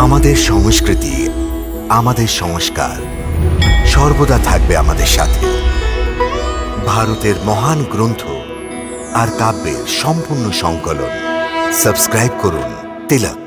আমাদের সংস্কৃতি, আমাদের সংস্কার সর্বদা থাকবে আমাদের সাথে। ভারতের মহান গ্রন্থ আর কাব্যের সম্পূর্ণ সংকলন। সাবস্ক্রাইব করুন তিলক।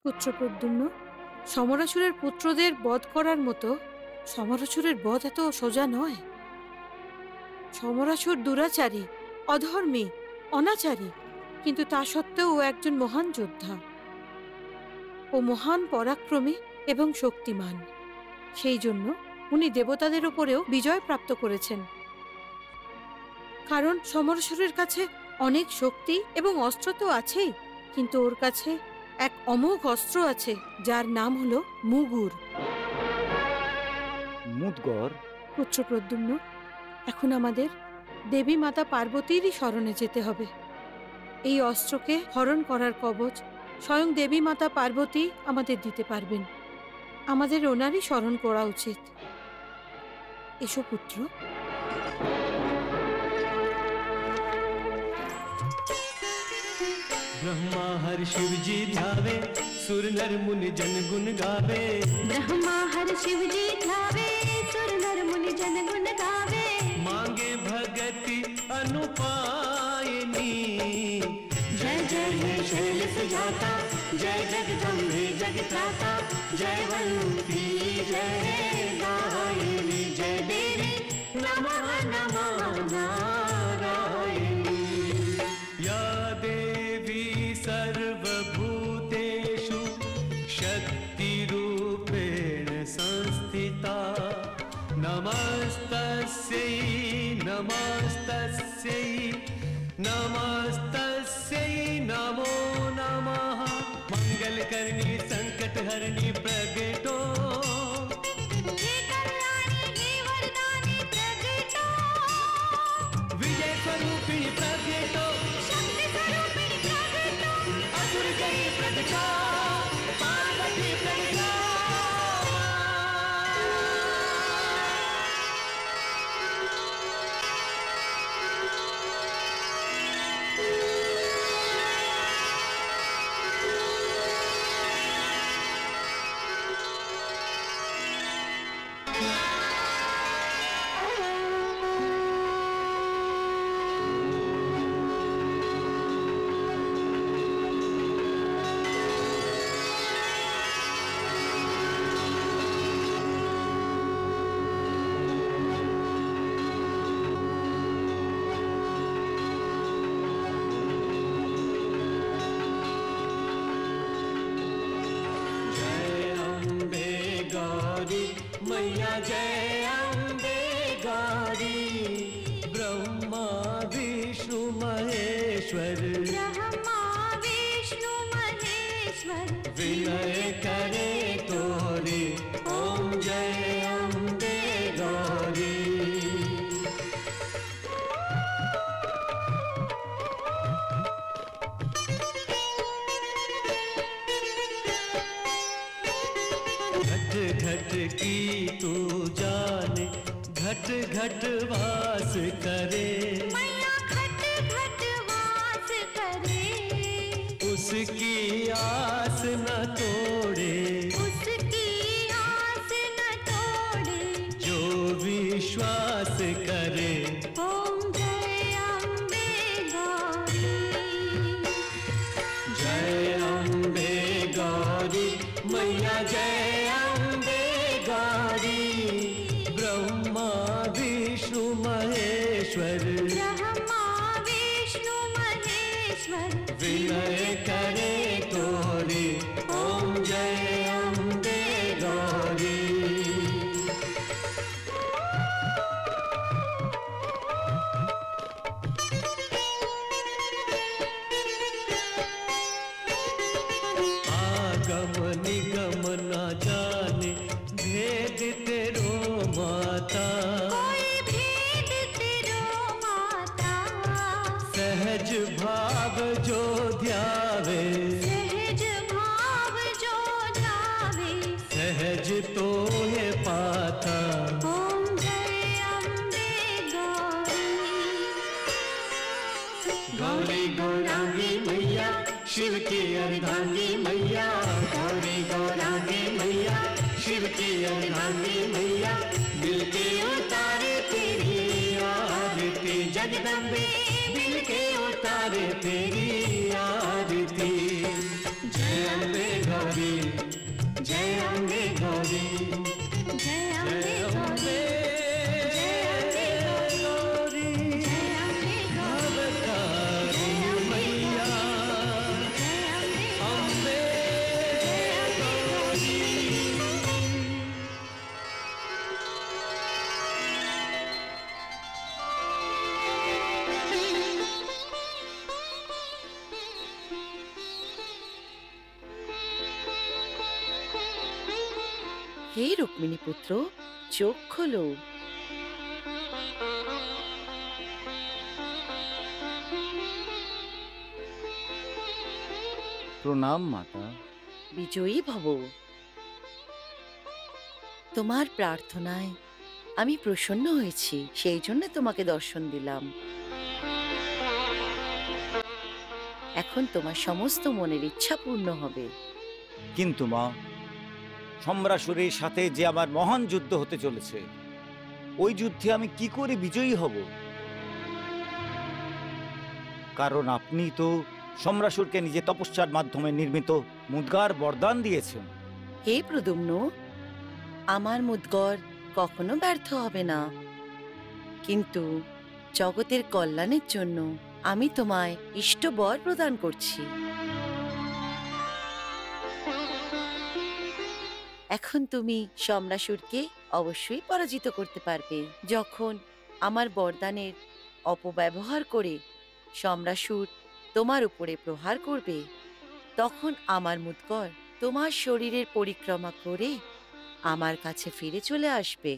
পুত্রপ্রদ্যুম্ন, সমরাসুরের পুত্রদের বধ করার মতো সমরাসুরের বধ এত সোজা নয়। সমরাসুর দুরাচারী, অধর্মী, অনাচারী, কিন্তু তা সত্ত্বেও ও একজন মহান যোদ্ধা। ও মহান পরাক্রমী এবং শক্তিমান। সেই জন্য উনি দেবতাদের উপরেও বিজয় প্রাপ্ত করেছেন। কারণ সমরাসুরের কাছে অনেক শক্তি এবং অস্ত্র তো আছেই, কিন্তু ওর কাছে এক অমোঘ অস্ত্র আছে, যার নাম হলো মুগুর। মুদগর? পুত্রপ্রদ্যুম্ন, এখন আমাদের দেবী মাতা পার্বতীরই শরণে যেতে হবে। এই অস্ত্রকে হরণ করার কবচ স্বয়ং দেবী মাতা পার্বতী আমাদের দিতে পারবেন। আমাদের ওনারই স্মরণ করা উচিত। এসো পুত্র। ब्रह्मा हर शिव जी ध्यावे, सुर नर मुनि जन गुण गावे। ब्रह्मा हर शिव जी ध्यावे, सुर नर मुनि जन गुण गावे। मांगे भगति अनुपायनी, जय जय हे शैल सुजाता, जय जगदम्बे जगत्राता, जय वल्लभी जय गायनी, जय देवी नमः नमः नारायणी। या देवी सर्वभूतेषु शक्तिरूपेण संस्थिता, नमस्तस्यै नमस्तस्यै नमस्तस्यै नमो नमः। मंगलकरणी संकटहरणी प्रगटो, हे कल्याणी हे वरदानी प्रगटो, विजय स्वरूपिणी प्रगटो, शक्ति स्वरूपिणी प्रगटो, असुर जय प्रगटो, पार्वती प्रगटो। गौरी मैया जय अम्बे गौरी ब्रह्मा विष्णु महेश्वर ब्रह्मा विष्णु महेश्वर विनय करे तोरे ओम जय अम्बे गौरी। घट घट की तू जाने घट घट वास करे मैया घट घट वास करे उसकी आस न तोड़े उसकी आस न तोड़े जो विश्वास करे ओम जय अम्बे गौरी जय अम्बे गौरी मैया जय अम्बे गौरी ब्रह्मा विष्णु महेश्वर ब्रह्मा विष्णु महेश्वर विनय करे तोरे ओम जय अम्बे गौरी। आगम निगम न जाने भेद तेरो माता कोई भेद तेरो माता सहज भाव जो ध्यावे सहज भाव जो जावे सहज तो है पाता ओम जय अम्बे गौरी गौरी गौरांगी मैया शिव की अर्धांगी मैया गौरी गौरांगी मैया शिव की अर्धांगी मैया मिलके उतारे तेरी आरती जगदम्बे मिलके उतारे तेरी आरती। जय अम्बे गौरी जय अम्बे गौरी जय अम्बे जय अम्बे गौरी जय अम्बे अवतारी मैया अम्बे गौरी। হে রুক্মিণী পুত্র, চোখ খোলো। প্রণাম মাতা। বিজয়ী ভব। তোমার প্রার্থনায় আমি প্রসন্ন হয়েছি, সেই জন্য তোমাকে দর্শন দিলাম। এখন তোমার সমস্ত মনের ইচ্ছা পূর্ণ হবে। কিন্তু মা, সম্রাসুরের সাথে যে আমার মহান যুদ্ধ হতে চলেছে, ওই যুদ্ধে আমি কি করে বিজয়ী হব? কারণ আপনি তো সম্রাসুরকে নিজে তপস্যার মাধ্যমে নির্মিত মুদ্গার বরদান দিয়েছেন। হে প্রদ্যুম্ন, আমার মুদ্গর কখনো ব্যর্থ হবে না, কিন্তু জগতের কল্যাণের জন্য আমি তোমায় ইষ্ট বর প্রদান করছি। এখন তুমি সম্রাসুরকে অবশ্যই পরাজিত করতে পারবে। যখন আমার বরদানের অপব্যবহার করে সম্রাসুর তোমার উপরে প্রহার করবে, তখন আমার মুদ্গর তোমার শরীরের পরিক্রমা করে আমার কাছে ফিরে চলে আসবে।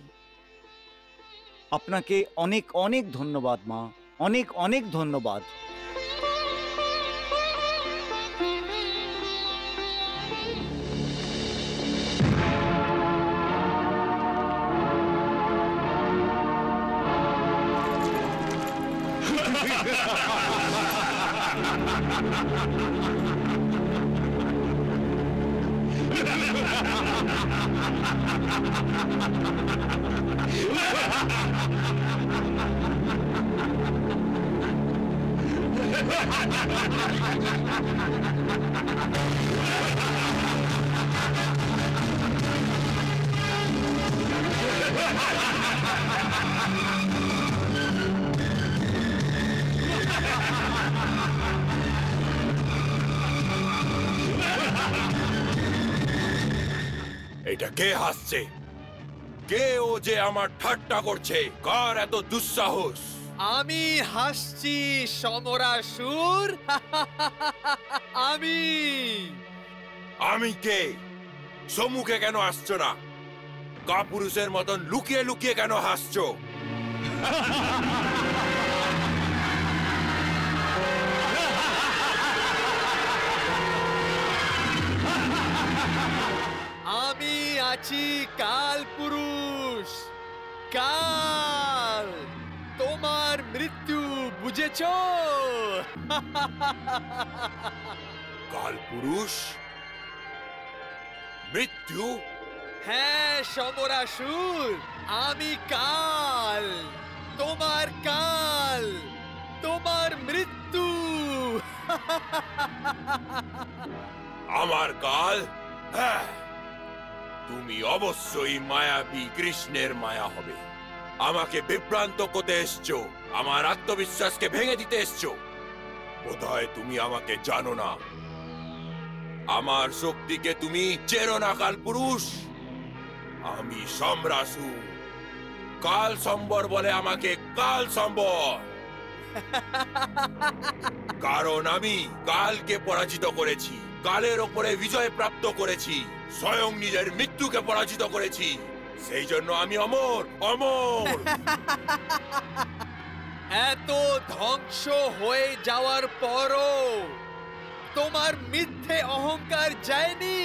আপনাকে অনেক অনেক ধন্যবাদ মা, অনেক অনেক ধন্যবাদ। এটা কে হাসছে? কে ও যে আমার ঠাট্টা করছে? কার এত দুঃসাহস? আমি হাসছি সমরাসুর। আমি আমি কে? সম্মুখে কেন আসছো না? কাপুরুষের মতন লুকিয়ে লুকিয়ে কেন হাসছো? আমি আছি কালপুরুষ। কাল তোমার মৃত্যু বুঝেছো? কালপুরুষ? মৃত্যু? হ্যাঁ সমরাসুর, আমি কাল। তোমার কাল, তোমার মৃত্যু। আমার কাল? হ্যাঁ, তুমি অবশ্যই মায়াবী কৃষ্ণের মায়া হবে। আমাকে বিভ্রান্ত করতে এসছো, আমার আত্মবিশ্বাসকে ভেঙে দিতে এসছো। বোধহয় তুমি আমাকে জানো না। আমার শক্তিকে তুমি চেনো না কালপুরুষ। আমি সম্রাসুর। কাল সম্বর বলে আমাকে কাল সম্বর, কারণ আমি কালকে পরাজিত করেছি, কালের ওপরে বিজয় প্রাপ্ত করেছি, স্বয়ং নিজের মৃত্যুকে পরাজিত করেছি। সেই জন্য আমি অমর, অমর। এত ধ্বংস হয়ে যাওয়ার পরও তোমার মিথ্যে অহংকার যায়নি।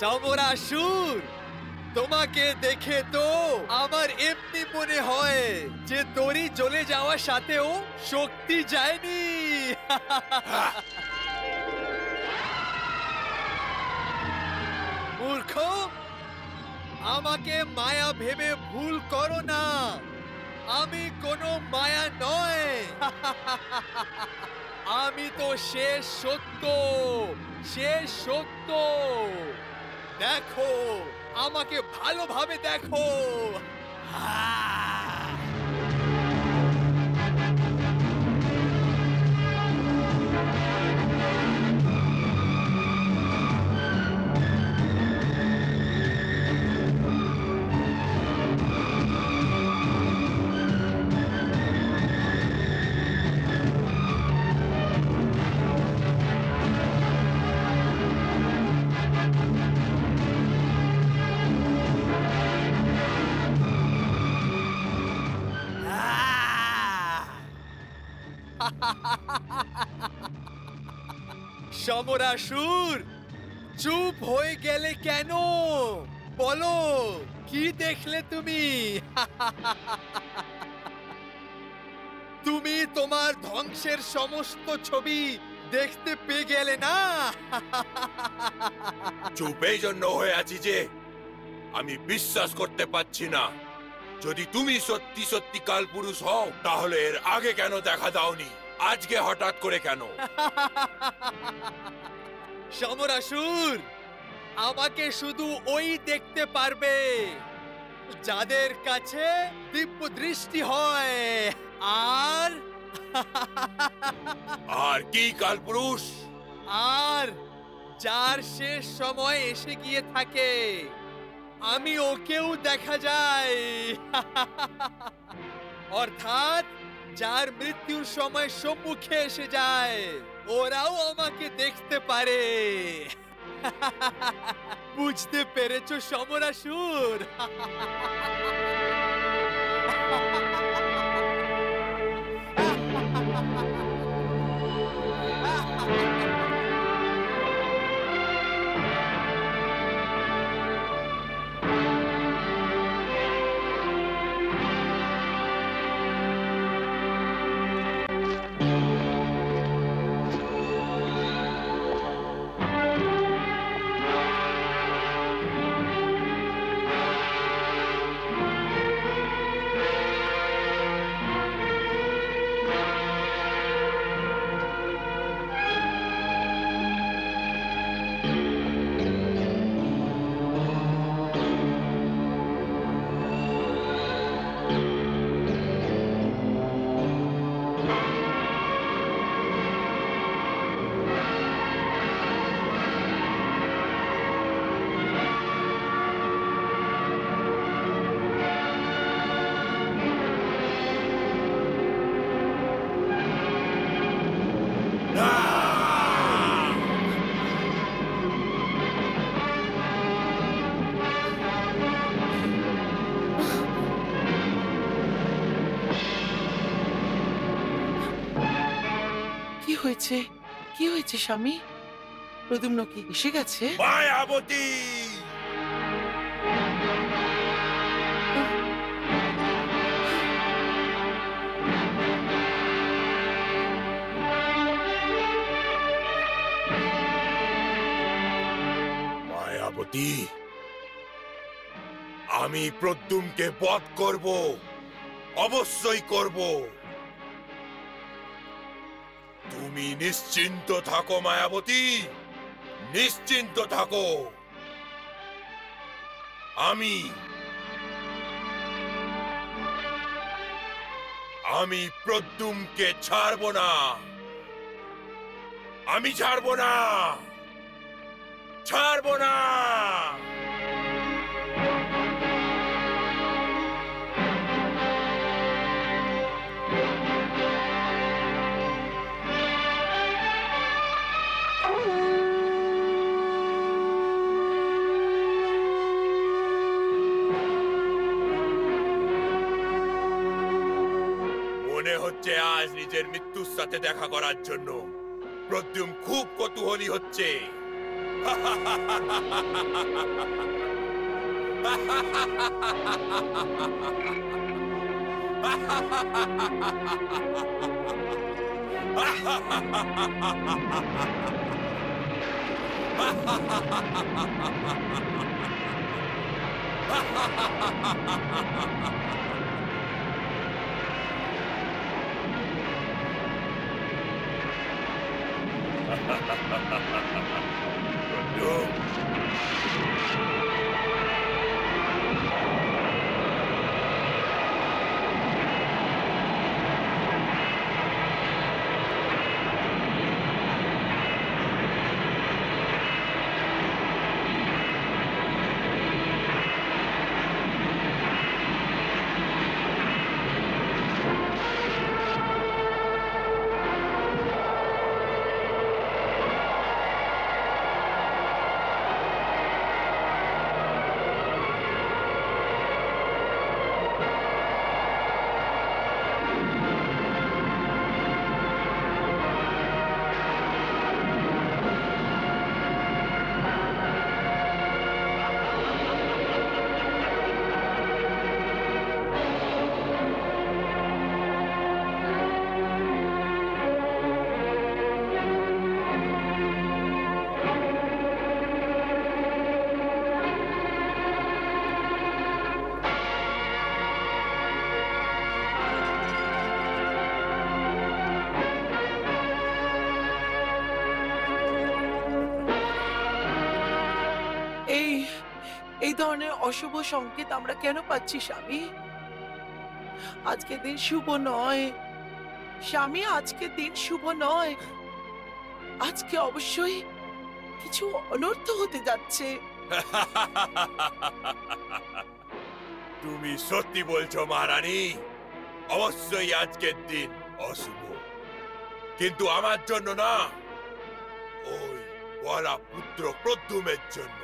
সমরাসুর, তোমাকে দেখে তো আমার এমনি মনে হয় যে দড়ি জ্বলে যাওয়ার সাথেও শক্তি যায়নি। মূর্খ, আমাকে মায়া ভেবে ভুল করো না। আমি কোনো মায়া নয়। আমি তো শেষ সত্য, শেষ সত্য। দেখো, আমাকে ভালোভাবে দেখো। সমরাসুর, চুপ হয়ে গেলে কেন? বলো, কি দেখলে তুমি? তুমি তোমার ধ্বংসের সমস্ত ছবি দেখতে পেয়ে গেলে না? চুপ এই জন্য হয়ে আছি যে আমি বিশ্বাস করতে পারছি না। যদি তুমি সত্যি সত্যি কালপুরুষ হও, তাহলে এর আগে কেন দেখা দাওনি? আজকে হঠাৎ করে কেন? সমরাসুর, আমাকে শুধু ওই দেখতে পারবে যাদের কাছে দিব্য দৃষ্টি হয়। আর আর কি কালপুরুষ? আর যার শেষ সময় এসে গিয়ে থাকে, আমি ওকেও দেখা যায়। অর্থাৎ যার মৃত্যুর সময় সম্মুখে এসে যায়, ওরাও আমাকে দেখতে পারে। বুঝতে পেরেছো সমরাসুর? হয়েছে? কি হয়েছে স্বামী? প্রদ্যুম্ন কি এসে গেছে? মায়াবতী! মায়াবতী, আমি প্রদ্যুম্নকে বধ করব, অবশ্যই করব। তুমি নিশ্চিন্ত থাকো মায়াবতী, নিশ্চিন্ত থাকো। আমি প্রদ্যুম্নকে ছাড়ব না, আমি ছাড়ব না, ছাড়ব না। মনে হচ্ছে আজ নিজের মৃত্যুর সাথে দেখা করার জন্য প্রদ্যুম্ন খুব কৌতূহলী হচ্ছে। এই ধরনের অশুভ সংকেত আমরা কেন পাচ্ছি স্বামী? আজকের দিন শুভ নয় স্বামী, আজকের দিন শুভ নয়। আজকে অবশ্যই কিছু অনর্থ হতে যাচ্ছে। তুমি সত্যি বলছো মহারানী, অবশ্যই আজকের দিন অশুভ, কিন্তু আমার জন্য না, ওই বলা পুত্র প্রদ্যুম্নের জন্য।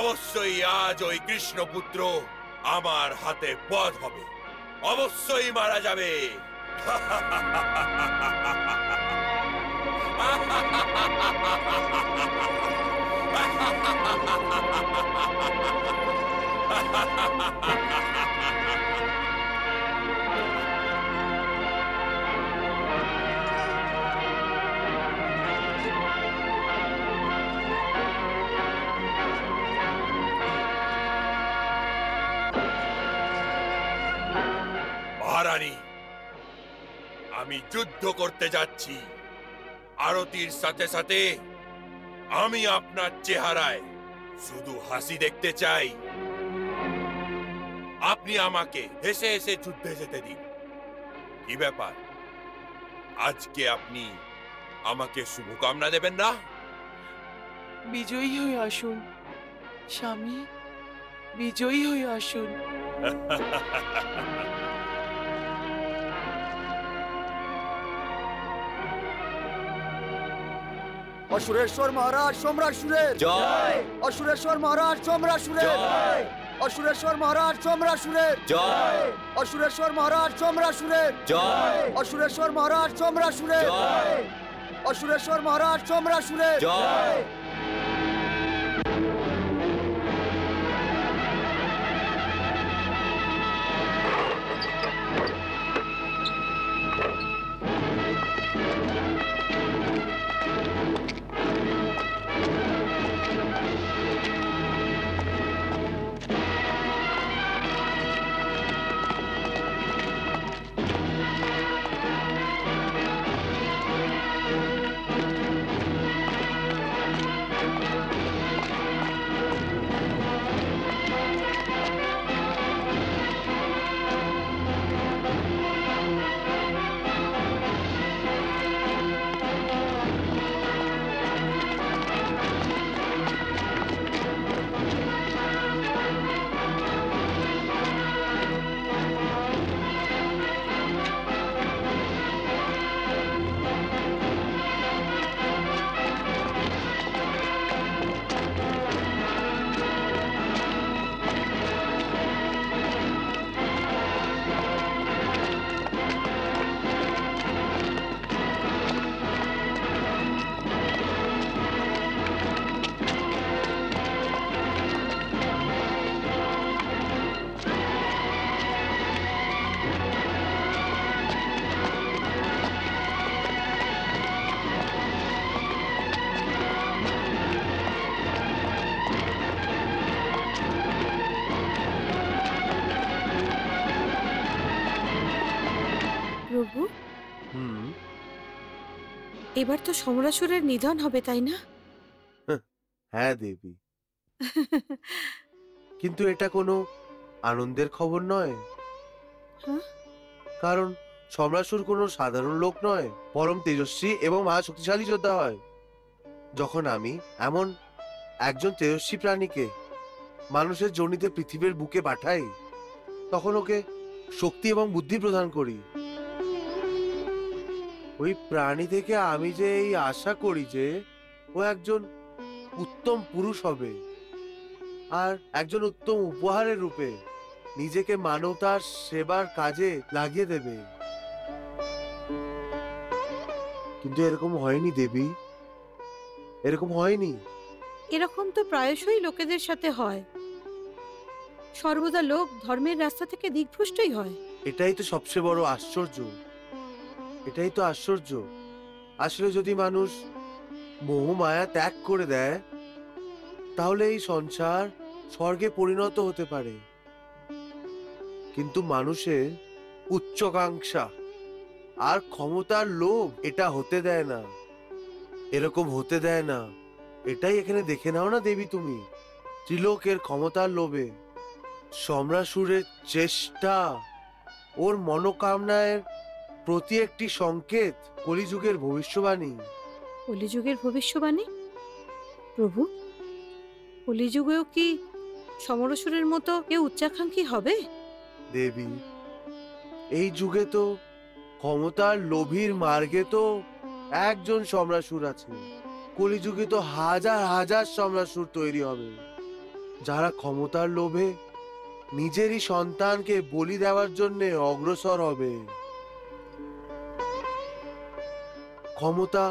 অবশ্যই আজ ওই কৃষ্ণপুত্র আমার হাতে বধ হবে, অবশ্যই মারা যাবে। মহারানী, আমি যুদ্ধ করতে যাচ্ছি। আরতির সাথে সাথে আমি আপনার চেহারায় শুধু হাসি দেখতে চাই। আপনি আমাকে হেসে হেসে যুদ্ধে যেতে দিন। কি ব্যাপার, আজকে আপনি আমাকে শুভকামনা দেবেন না? বিজয়ী হয়ে আসুন স্বামী, বিজয়ী হয়ে আসুন। অসুরেশ্বর মহারাজ সম্রাট সুরের জয়। অসুরেশ্বর মহারাজ সম্রাট সুরের জয়। অসুরেশ্বর মহারাজ সম্রাসুরের জয়, অসুরেশ্বর মহারাজ সম্রাসুরের জয়, অসুরেশ্বর মহারাজ সম্রাসুরের জয়, অসুরেশ্বর মহারাজ সম্রাসুরের জয়। প্রভু, এবার তো সমরাসুরের নিধন হবে, তাই না? হ্যাঁ দেবী, কিন্তু এটা কোনো আনন্দের খবর নয়। কারণ সম্রাসুর কোনো সাধারণ লোক নয়, পরম তেজস্বী এবং মহাশক্তিশালী যোদ্ধা হয়। যখন আমি এমন একজন তেজস্বী প্রাণীকে মানুষের জনিতে পৃথিবীর বুকে পাঠাই, তখন ওকে শক্তি এবং বুদ্ধি প্রদান করি। ওই প্রাণী থেকে আমি যে এই আশা করি যে ও একজন উত্তম পুরুষ হবে আর একজন উত্তম উপহারের রূপে নিজেকে মানবতার সেবার কাজে লাগিয়ে দেবে। কিন্তু এরকম হয়নি দেবী, এরকম হয়নি। এরকম তো প্রায়শই লোকেদের সাথে হয়। সর্বদা লোক ধর্মের রাস্তা থেকে দিকভ্রষ্টই হয়। এটাই তো সবচেয়ে বড় আশ্চর্য, এটাই তো আশ্চর্য। আসলে যদি মানুষ মোহ মায়া ত্যাগ করে দেয়, তাহলে এই সংসার স্বর্গে পরিণত হতে পারে। কিন্তু মানুষের উচ্চাকাঙ্ক্ষা আর ক্ষমতার লোভ এটা হতে দেয় না, এরকম হতে দেয় না। এটাই এখানে দেখে নাও না দেবী তুমি, ত্রিলোকের ক্ষমতার লোভে সম্রাসুরের চেষ্টা, ওর মনোকামনার প্রতি একটি সংকেত কলিযুগের ভবিষ্যবাণী। কলিযুগের ভবিষ্যবাণী? প্রভু, কলিযুগেও কি সমরাসুরের মতো কেউ উচ্চাকাঙ্ক্ষী হবে? দেবী, এই যুগে তো ক্ষমতার লোভীর মার্গে তো একজন সম্রাসুর আছে, কলিযুগে তো হাজার হাজার সম্রাসুর তৈরি হবে, যারা ক্ষমতার লোভে নিজেরই সন্তানকে বলি দেওয়ার জন্য অগ্রসর হবে। ক্ষমতা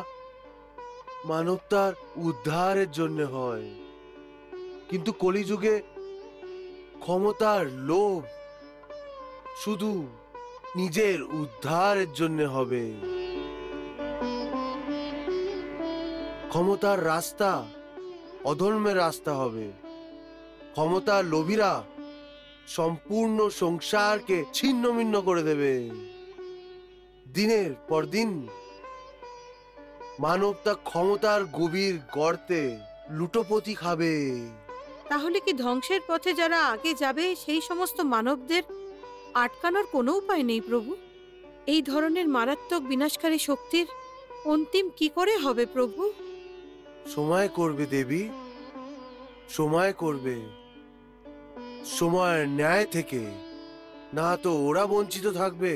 মানবতার উদ্ধারের জন্য হয়, কিন্তু কলিযুগে ক্ষমতার লোভ শুধু নিজের উদ্ধারের জন্য হবে। ক্ষমতার রাস্তা অধর্মের রাস্তা হবে। ক্ষমতার লোভীরা সম্পূর্ণ সংসারকে ছিন্নভিন্ন করে দেবে। দিনের পর দিন মানবতা ক্ষমতার গভীর গর্তে লুটোপতি খাবে। তাহলে কি ধ্বংসের পথে যারা আগে যাবে সেই সমস্ত মানবদের আটকানোর কোনো উপায় নেই প্রভু? এই ধরনের মারাত্মক বিনাশকারী শক্তির অন্তিম কি করে হবে প্রভু? সময় করবে দেবী, সময় করবে। সময়ের ন্যায় থেকে না তো ওরা বঞ্চিত থাকবে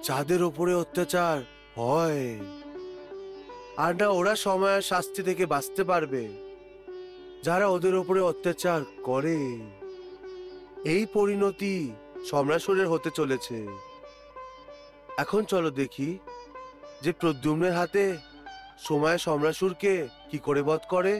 যাদের ওপরে অত্যাচার হয়, আর না ওরা সময়ের শাস্তি থেকে বাঁচতে পারবে যারা ওদের ওপরে অত্যাচার করে। এই পরিণতি সম্রাসুরের হতে চলেছে। এখন চলো দেখি যে প্রদ্যুম্নের হাতে সময় সম্রাসুরকে কি করে বধ করে।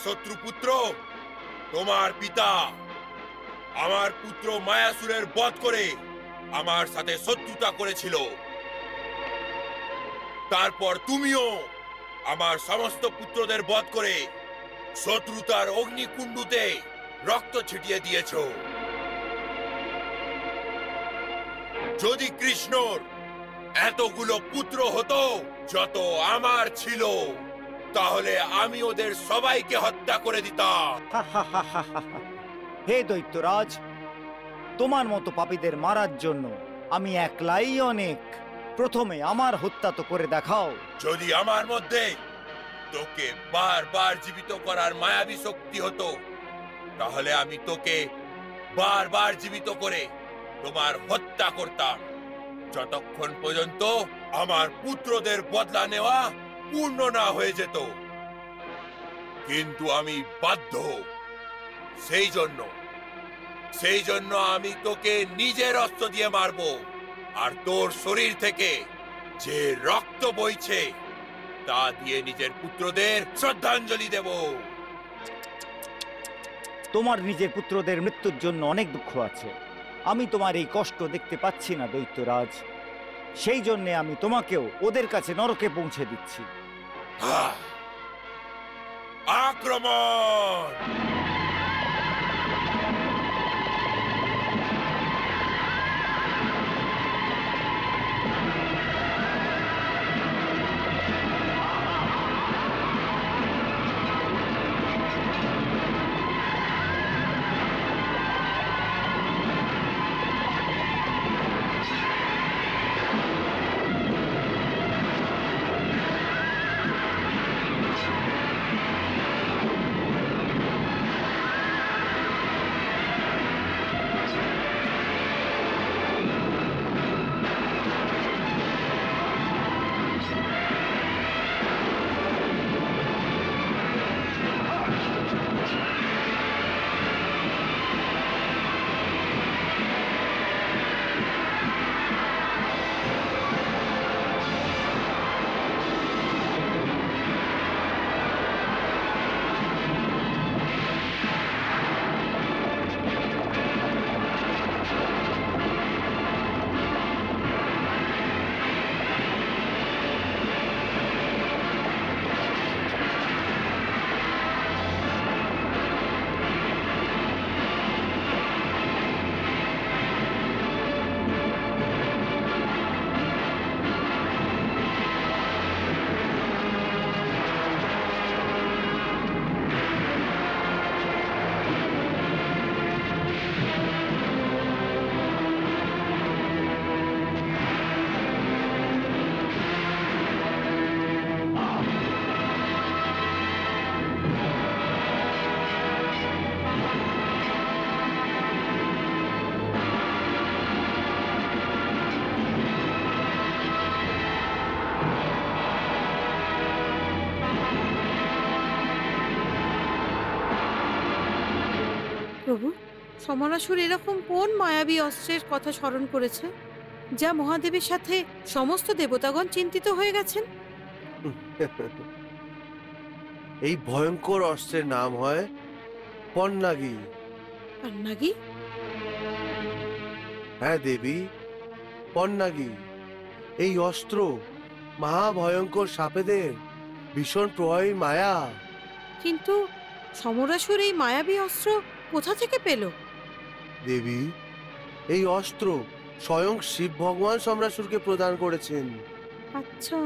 শত্রুপুত্র, তোমার পিতা আমার পুত্র মায়াসুরের বধ করে আমার সাথে শত্রুতা করেছিল। তারপর তুমিও আমার সমস্ত পুত্রদের বধ করে শত্রুতার অগ্নিকুণ্ডুতে রক্ত ছিটিয়ে দিয়েছ। যদি কৃষ্ণর এতগুলো পুত্র হতো যত আমার ছিল, তাহলে আমি ওদের সবাইকে হত্যা করে দিতাম। হে দৈত্যরাজ, তোমার মতো পাপীদের মারার জন্য আমি একলাই অনেক। প্রথমে আমার হত্যা তো করে দেখাও। যদি আমার মধ্যে তোকে বারবার জীবিত করার মায়াবী শক্তি হতো, তাহলে আমি তোকে বারবার জীবিত করে তোমার হত্যা করতাম, যতক্ষণ পর্যন্ত আমার পুত্রদের বদলা নেওয়া পূর্ণ না হয়ে যেত। কিন্তু আমি বাধ্য। সেই জন্য আমি তোকে নিজের অস্ত্র দিয়ে মারব, আর তোর শরীর থেকে যে রক্ত বইছে তা দিয়ে নিজের পুত্রদের শ্রদ্ধাঞ্জলি দেব। তোমার নিজের পুত্রদের মৃত্যুর জন্য অনেক দুঃখ আছে। আমি তোমার এই কষ্ট দেখতে পাচ্ছি না দৈত্যরাজ, সেই জন্য আমি তোমাকেও ওদের কাছে নরকে পৌঁছে দিচ্ছি। আক্রমণ! প্রভু, সমরাসুর এরকম কোন মায়াবী অস্ত্রের কথা স্মরণ করেছে যা মহাদেবের সাথে সমস্ত দেবতাগণ চিন্তিত হয়ে গেছেন? এই ভয়ঙ্কর অস্ত্রের নাম হয় পন্নাগি। পন্নাগি? হ্যাঁ দেবী, পন্নাগি। এই অস্ত্র মহাভয়ঙ্কর সাপেদের ভীষণ প্রভাবী মায়া। কিন্তু সমরাসুর এই মায়াবী অস্ত্র কোথা থেকে পেল? দেবী, এই অস্ত্র স্বয়ং শিব ভগবান সম্রাসুরকে প্রদান করেছেন। আচ্ছা,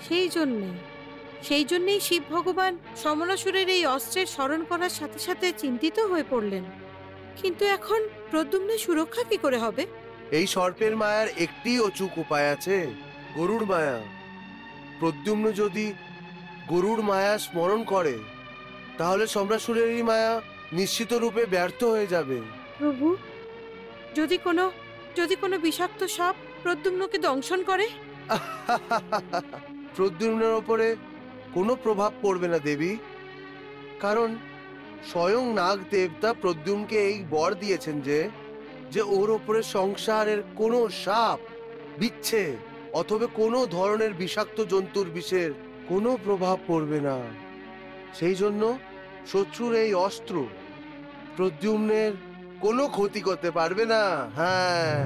সেই জন্যেই শিব ভগবান সমরাসুরের এই অস্ত্রের স্মরণ করার সাথে সাথে চিন্তিত হয়ে পড়লেন। কিন্তু এখন প্রদ্যুম্নের সুরক্ষা কি করে হবে? এই সর্পের মায়ার একটি অচুক উপায় আছে, গরুড় মায়া। প্রদ্যুম্ন যদি গরুড় মায়া স্মরণ করে তাহলে সম্রাসুরের এই মায়া নিশ্চিত রূপে ব্যর্থ হয়ে যাবে। প্রভু, যদি কোনো বিষাক্ত সাপ প্রদ্যুম্নকে দংশন করে? প্রদ্যুম্নের ওপরে কোনো প্রভাব পড়বে না দেবী, কারণ স্বয়ং নাগ দেবতা প্রদ্যুম্নকে এই বর দিয়েছেন যে ওর ওপরে সংসারের কোনো সাপ, বিচ্ছে অথবা কোনো ধরনের বিষাক্ত জন্তুর বিষের কোনো প্রভাব পড়বে না। সেই জন্য শত্রুর এই অস্ত্র প্রদ্যুম্নের কোনো ক্ষতি করতে পারবে না। হ্যাঁ,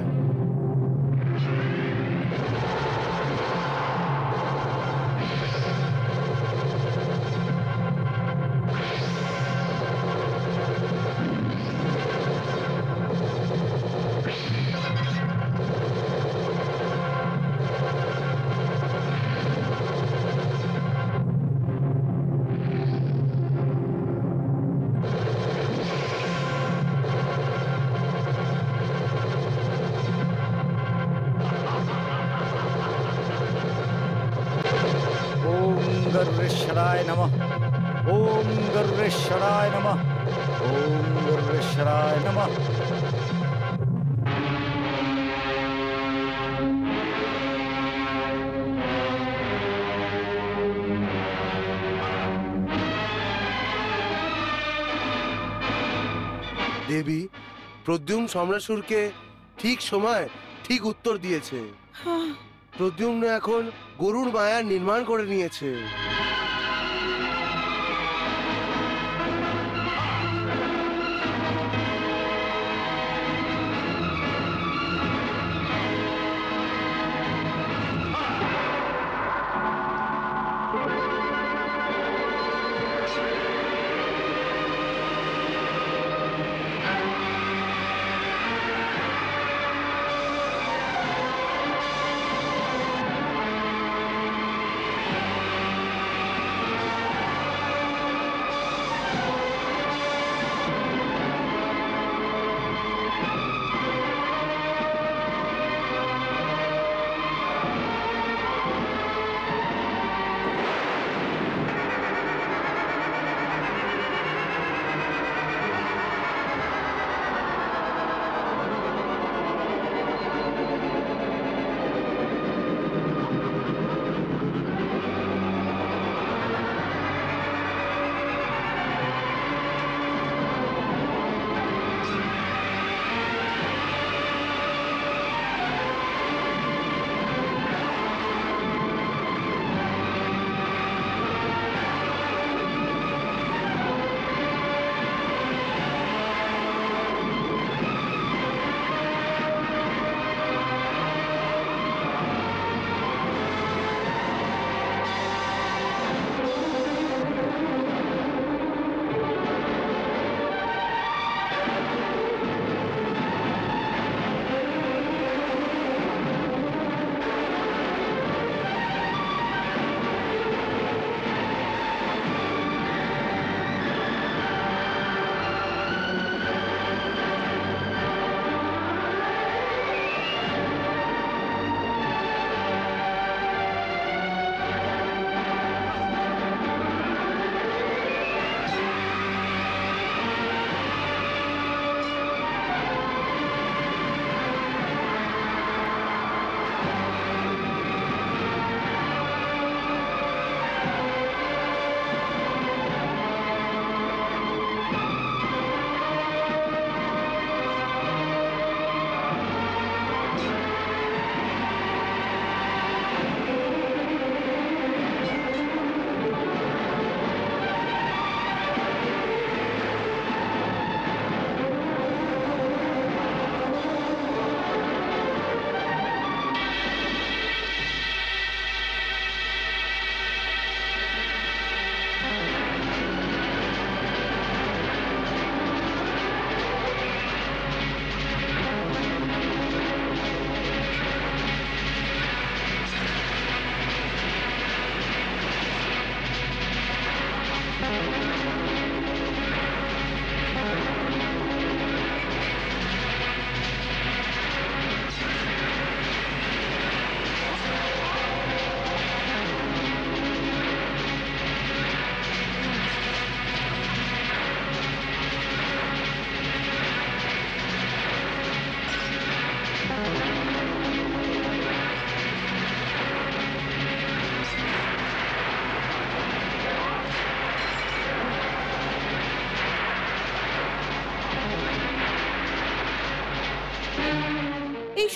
গরুড়েশ্বরায় নমঃ। ওম গরুড়েশ্বরায় নমঃ। ওম গরুড়েশ্বরায় নমঃ। দেবী, প্রদ্যুম্ন সম্রাসুরকে ঠিক সময় ঠিক উত্তর দিয়েছে। প্রদ্যুম্ন এখন গরুড় মায়া নির্মাণ করে নিয়েছে।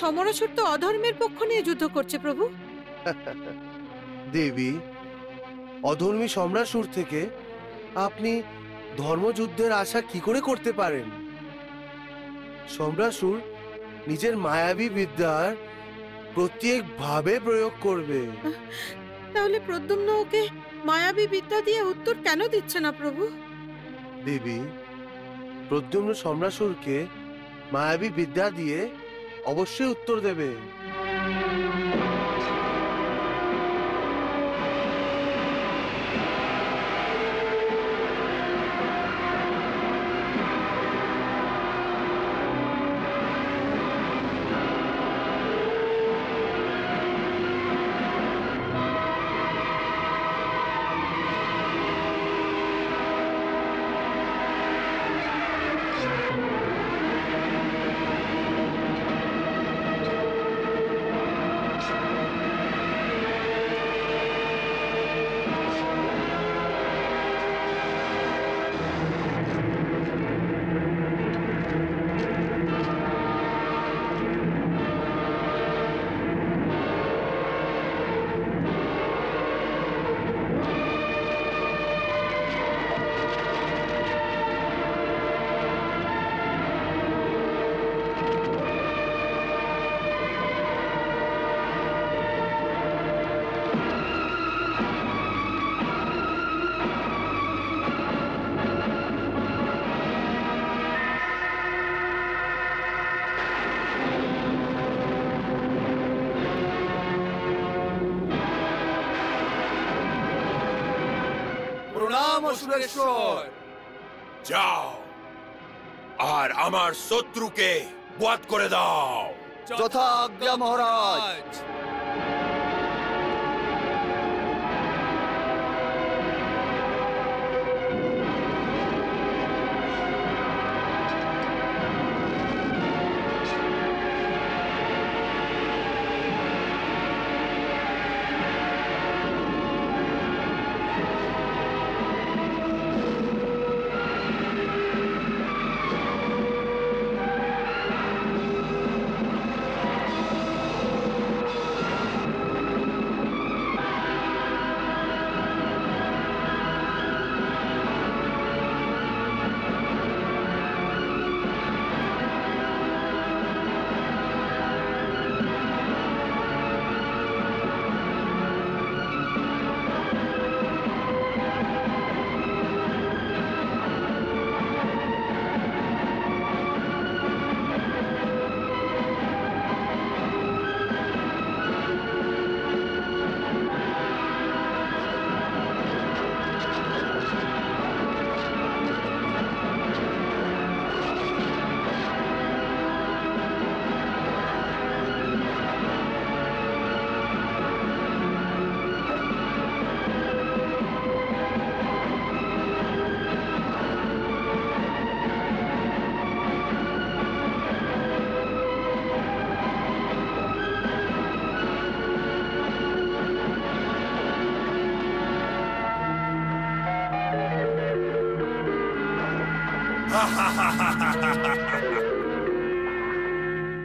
সমরাসুর তো অধর্মের পক্ষ নিয়ে যুদ্ধ করছে প্রভু। দেবী, অধর্মী সম্রাসুর থেকে আপনি ধর্মযুদ্ধের আশা কি করে করতে পারেন? সম্রাসুর নিজের মায়াবী বিদ্যার প্রত্যেকভাবে প্রয়োগ করবে। তাহলে প্রদ্যুম্ন ওকে মায়াবী বিদ্যা দিয়ে উত্তর কেন দিচ্ছে না প্রভু? দেবী, প্রদ্যুম্ন সম্রাসুরকে মায়াবী বিদ্যা দিয়ে অবশ্যই উত্তর দেবে। প্রণাম অসুরেশ্বর। যাও আর আমার শত্রুকে বধ করে দাও। যথা আজ্ঞা মহারাজ।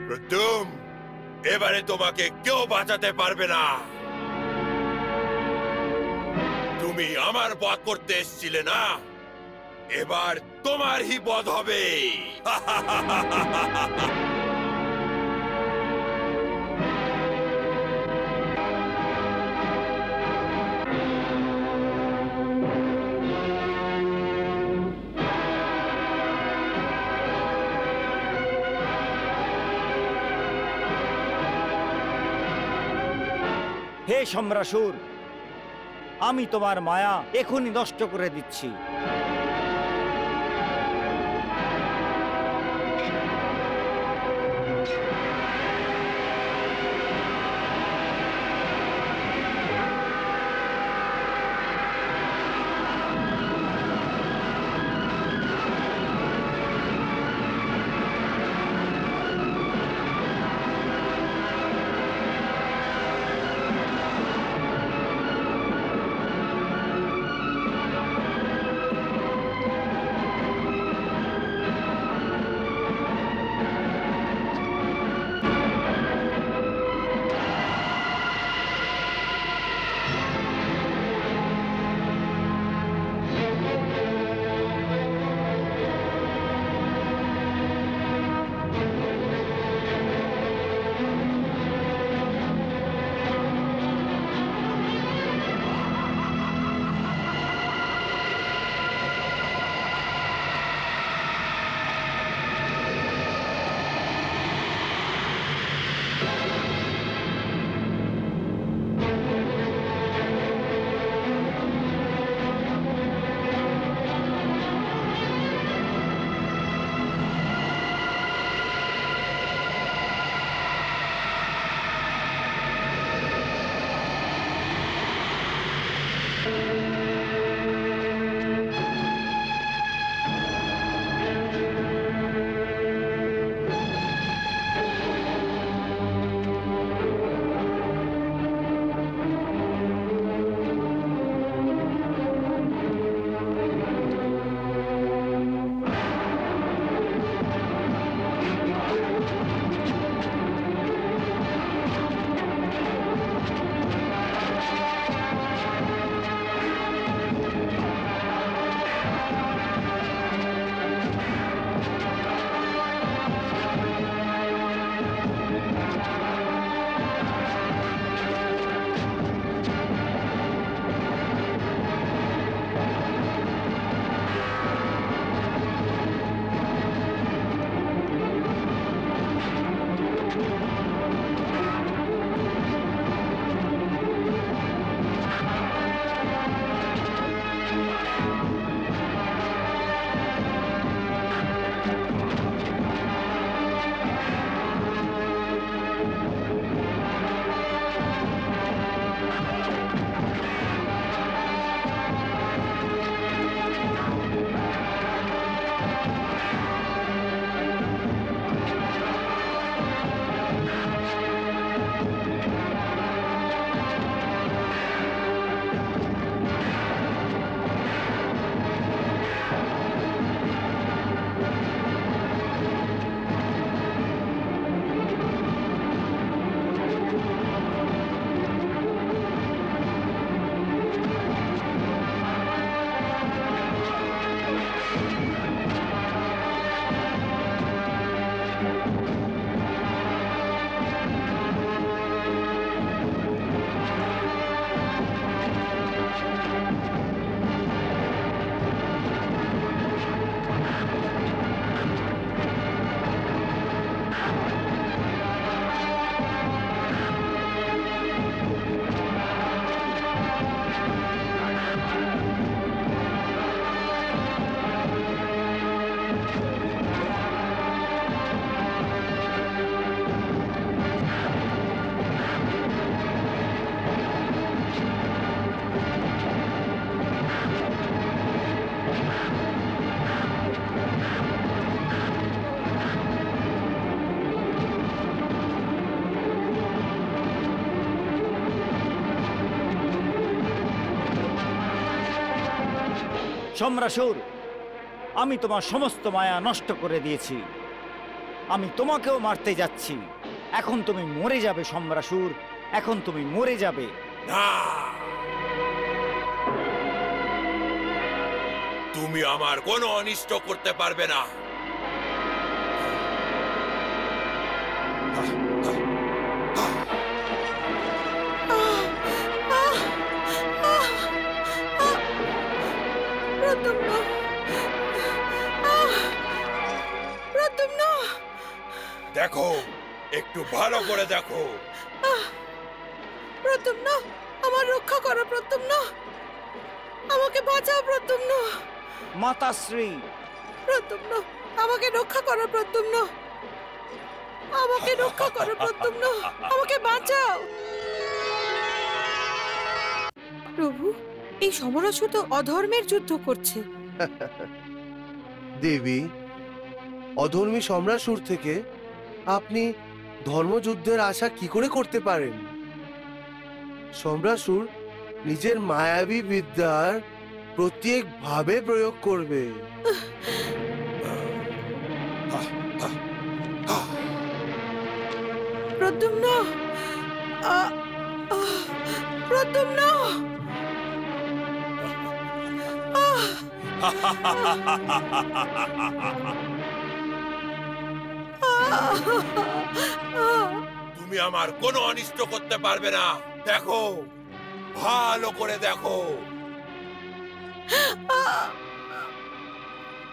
প্রদ্যুম, এবারে তোমাকে কেউ বাঁচাতে পারবে না। তুমি আমার বধ করতে এসেছিলে না, এবার তোমারই বধ হবে। হে সম্রাসুর, আমি তোমার মায়া এখনই নষ্ট করে দিচ্ছি। সম্রাসুর, আমি তোমার সমস্ত মায়া নষ্ট করে দিয়েছি। আমি তোমাকেও মারতে যাচ্ছি। এখন তুমি মরে যাবে সম্রাসুর, এখন তুমি মরে যাবে। না, তুমি আমার কোনো অনিষ্ট করতে পারবে না। দেখো, একটু ভালো করে দেখো। প্রদ্যুম্ন, আমার রক্ষা করো প্রদ্যুম্ন, আমাকে বাঁচাও প্রদ্যুম্ন। মাতাশ্রী, প্রদ্যুম্ন, আমাকে রক্ষা করো প্রদ্যুম্ন, আমাকে রক্ষা করো প্রদ্যুম্ন, আমাকে বাঁচাও। প্রভু, এই সমরাসুর তো অধর্মের যুদ্ধ করছে। দেবী, অধর্মী সম্রাসুর থেকে আপনি ধর্মযুদ্ধের আশা কি করে করতে পারেন? সম্রাসুর নিজের মায়াবী বিদ্যার প্রত্যেকভাবে প্রয়োগ করবে। প্রদ্যুম্ন, প্রদ্যুম্ন, তুমি আমার কোনো অনিষ্ট করতে পারবে না। দেখো, ভালো করে দেখো।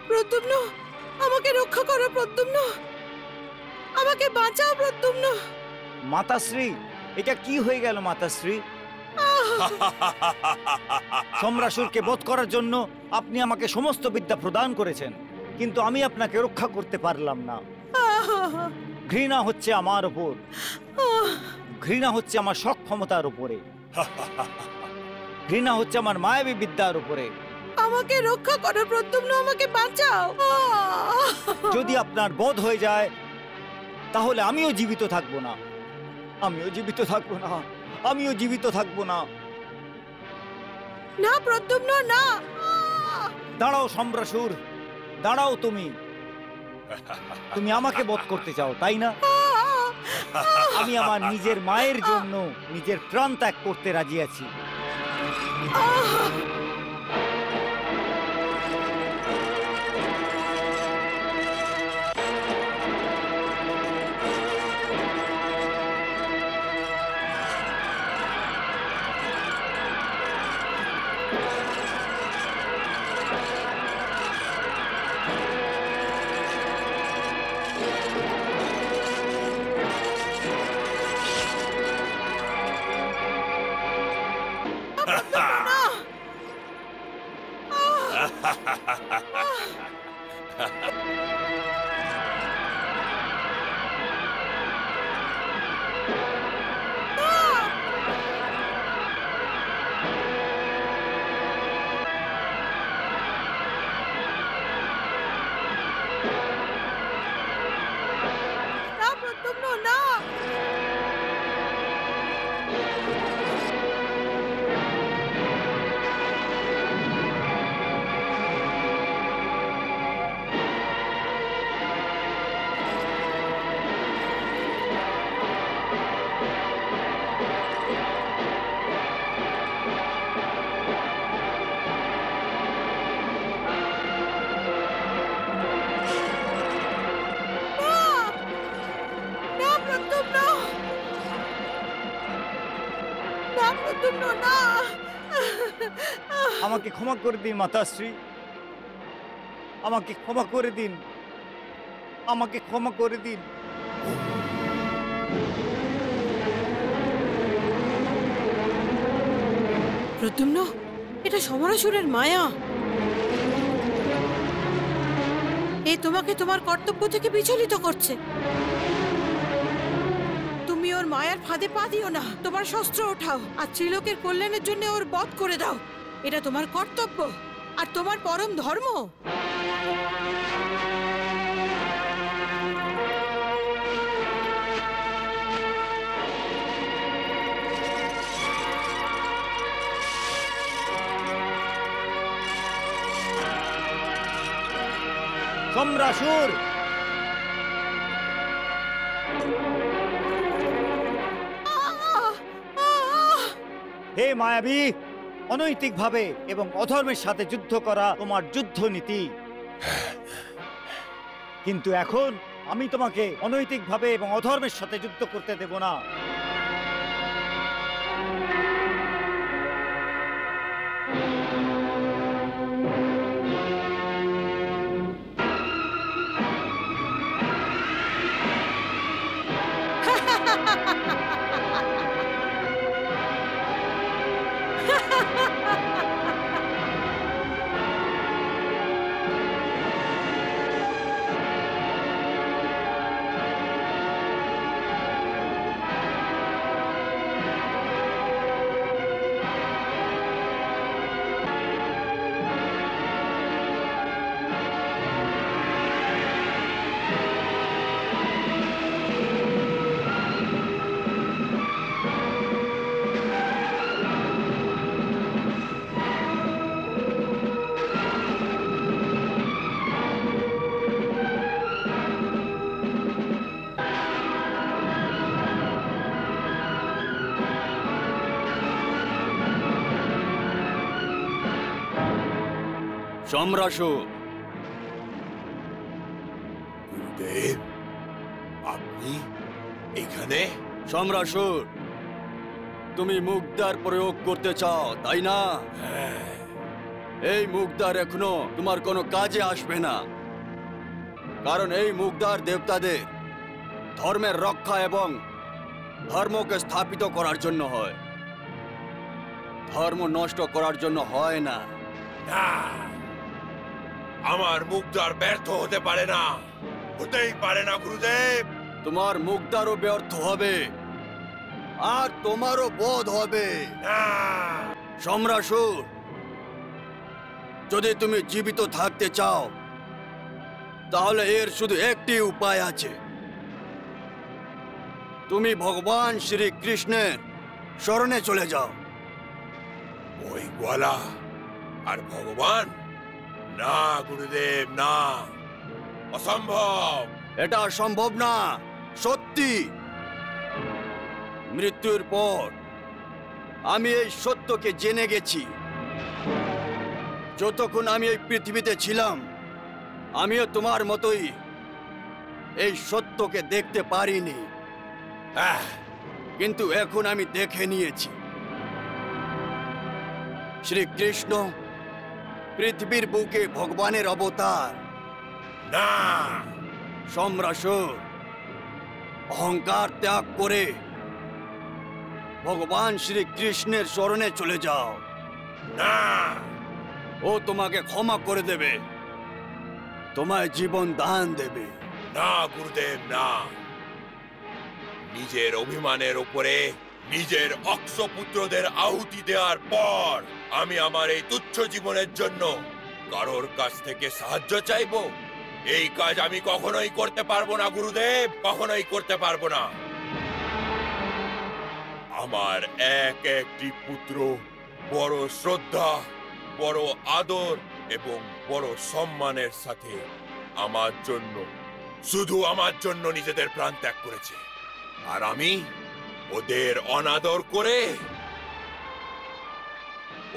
প্রদ্যুম্ন, আমাকে রক্ষা করো প্রদ্যুম্ন, আমাকে বাঁচাও প্রদ্যুম্ন। মাতাশ্রী, এটা কি হয়ে গেল মাতাশ্রী? সম্রাসুরকে বধ করার জন্য আপনি আমাকে সমস্ত বিদ্যা প্রদান করেছেন, কিন্তু আমি আপনাকে রক্ষা করতে পারলাম না। ঘৃণা হচ্ছে আমার উপর, ঘৃণা হচ্ছে আমার সক্ষমতার উপরে। ঘৃণা হচ্ছে আমার মায়াবী বিদ্যার উপরে। আমাকে রক্ষা করো প্রদ্যুম্ন, আমাকে বাঁচাও। যদি আপনার বধ হয়ে যায় তাহলে আমিও জীবিত থাকবো না, আমিও জীবিত থাকবো না, আমিও জীবিত থাকবো না। না প্রদ্যুম্ন, না। দাঁড়াও সম্রাসুর, দাঁড়াও। তুমি তুমি আমাকে বধ করতে চাও, তাই না? আমি আমার নিজের মায়ের জন্য নিজের প্রাণ ত্যাগ করতে রাজি আছি। আমাকে ক্ষমা করে দিন মাতাশ্রী, আমাকে ক্ষমা করে দিন, আমাকে ক্ষমা করে দিন। প্রদ্যুম্ন, এটা সমরাসুরের মায়া। এ তোমাকে তোমার কর্তব্য থেকে বিচলিত করছে। তুমি ওর মায়ার ফাঁদে পা দিও না। তোমার শস্ত্র ওঠাও আর ত্রিলোকের কল্যাণের জন্য ওর বধ করে দাও। এটা তোমার কর্তব্য আর তোমার পরম ধর্ম। সম্রাসুর, হে মায়াবী, অনৈতিকভাবে এবং অধর্মের সাথে যুদ্ধ করা তোমার যুদ্ধ নীতি। কিন্তু এখন আমি তোমাকে অনৈতিকভাবে এবং অধর্মের সাথে যুদ্ধ করতে দেব না। সম্রাসুর, গুরুদেব, আপনি এখানে? সম্রাসুর, তুমি মুগ্ধার প্রয়োগ করতে চাও, তাই না? এই মুগ্ধার এখনো তোমার কোনো কাজে আসবে না, কারণ এই মুগ্ধার দেবতাদের ধর্মের রক্ষা এবং ধর্মকে স্থাপিত করার জন্য হয়, ধর্ম নষ্ট করার জন্য হয় না। না, আমার মুগ্ধার ব্যর্থ হতে পারে না, হতেই পারে না গুরুদেব। তোমার মুগ্ধারও ব্যর্থ হবে আর তোমারও বধ হবে। না, সম্রাসুর, যদি তুমি জীবিত থাকতে চাও তাহলে এর শুধু একটি উপায় আছে। তুমি ভগবান শ্রীকৃষ্ণের শরণে চলে যাও। ওই গোয়ালা আর ভগবান? না গুরুদেব, না, অসম্ভব। এটা সম্ভব না, সত্যি। মৃত্যুর পর আমি এই সত্যকে জেনে গেছি। যতক্ষণ আমি এই পৃথিবীতে ছিলাম আমিও তোমার মতোই এই সত্যকে দেখতে পারিনি, কিন্তু এখন আমি দেখে নিয়েছি। শ্রীকৃষ্ণ পৃথিবীর বুকে ভগবানের অবতার। না সম্রাসুর, অহংকার ত্যাগ করে ভগবান শ্রীকৃষ্ণের শরণে চলে যাও। না, ও তোমাকে ক্ষমা করে দেবে, তোমায় জীবন দান দেবে। না গুরুদেব, না। নিজের অভিমানের উপরে নিজের অক্ষপুত্রদের আহুতি দেওয়ার পর আমি আমার এই তুচ্ছ জীবনের জন্য কারোর কাছ থেকে সাহায্য চাইবো? এই কাজ আমি কখনোই করতে পারবো না গুরুদেব, কখনোই করতে পারবো না। আমার এক একটি পুত্র বড় শ্রদ্ধা, বড় আদর এবং বড় সম্মানের সাথে আমার জন্য, শুধু আমার জন্য নিজেদের প্রাণ ত্যাগ করেছে। আর আমি ওদের অনাদর করে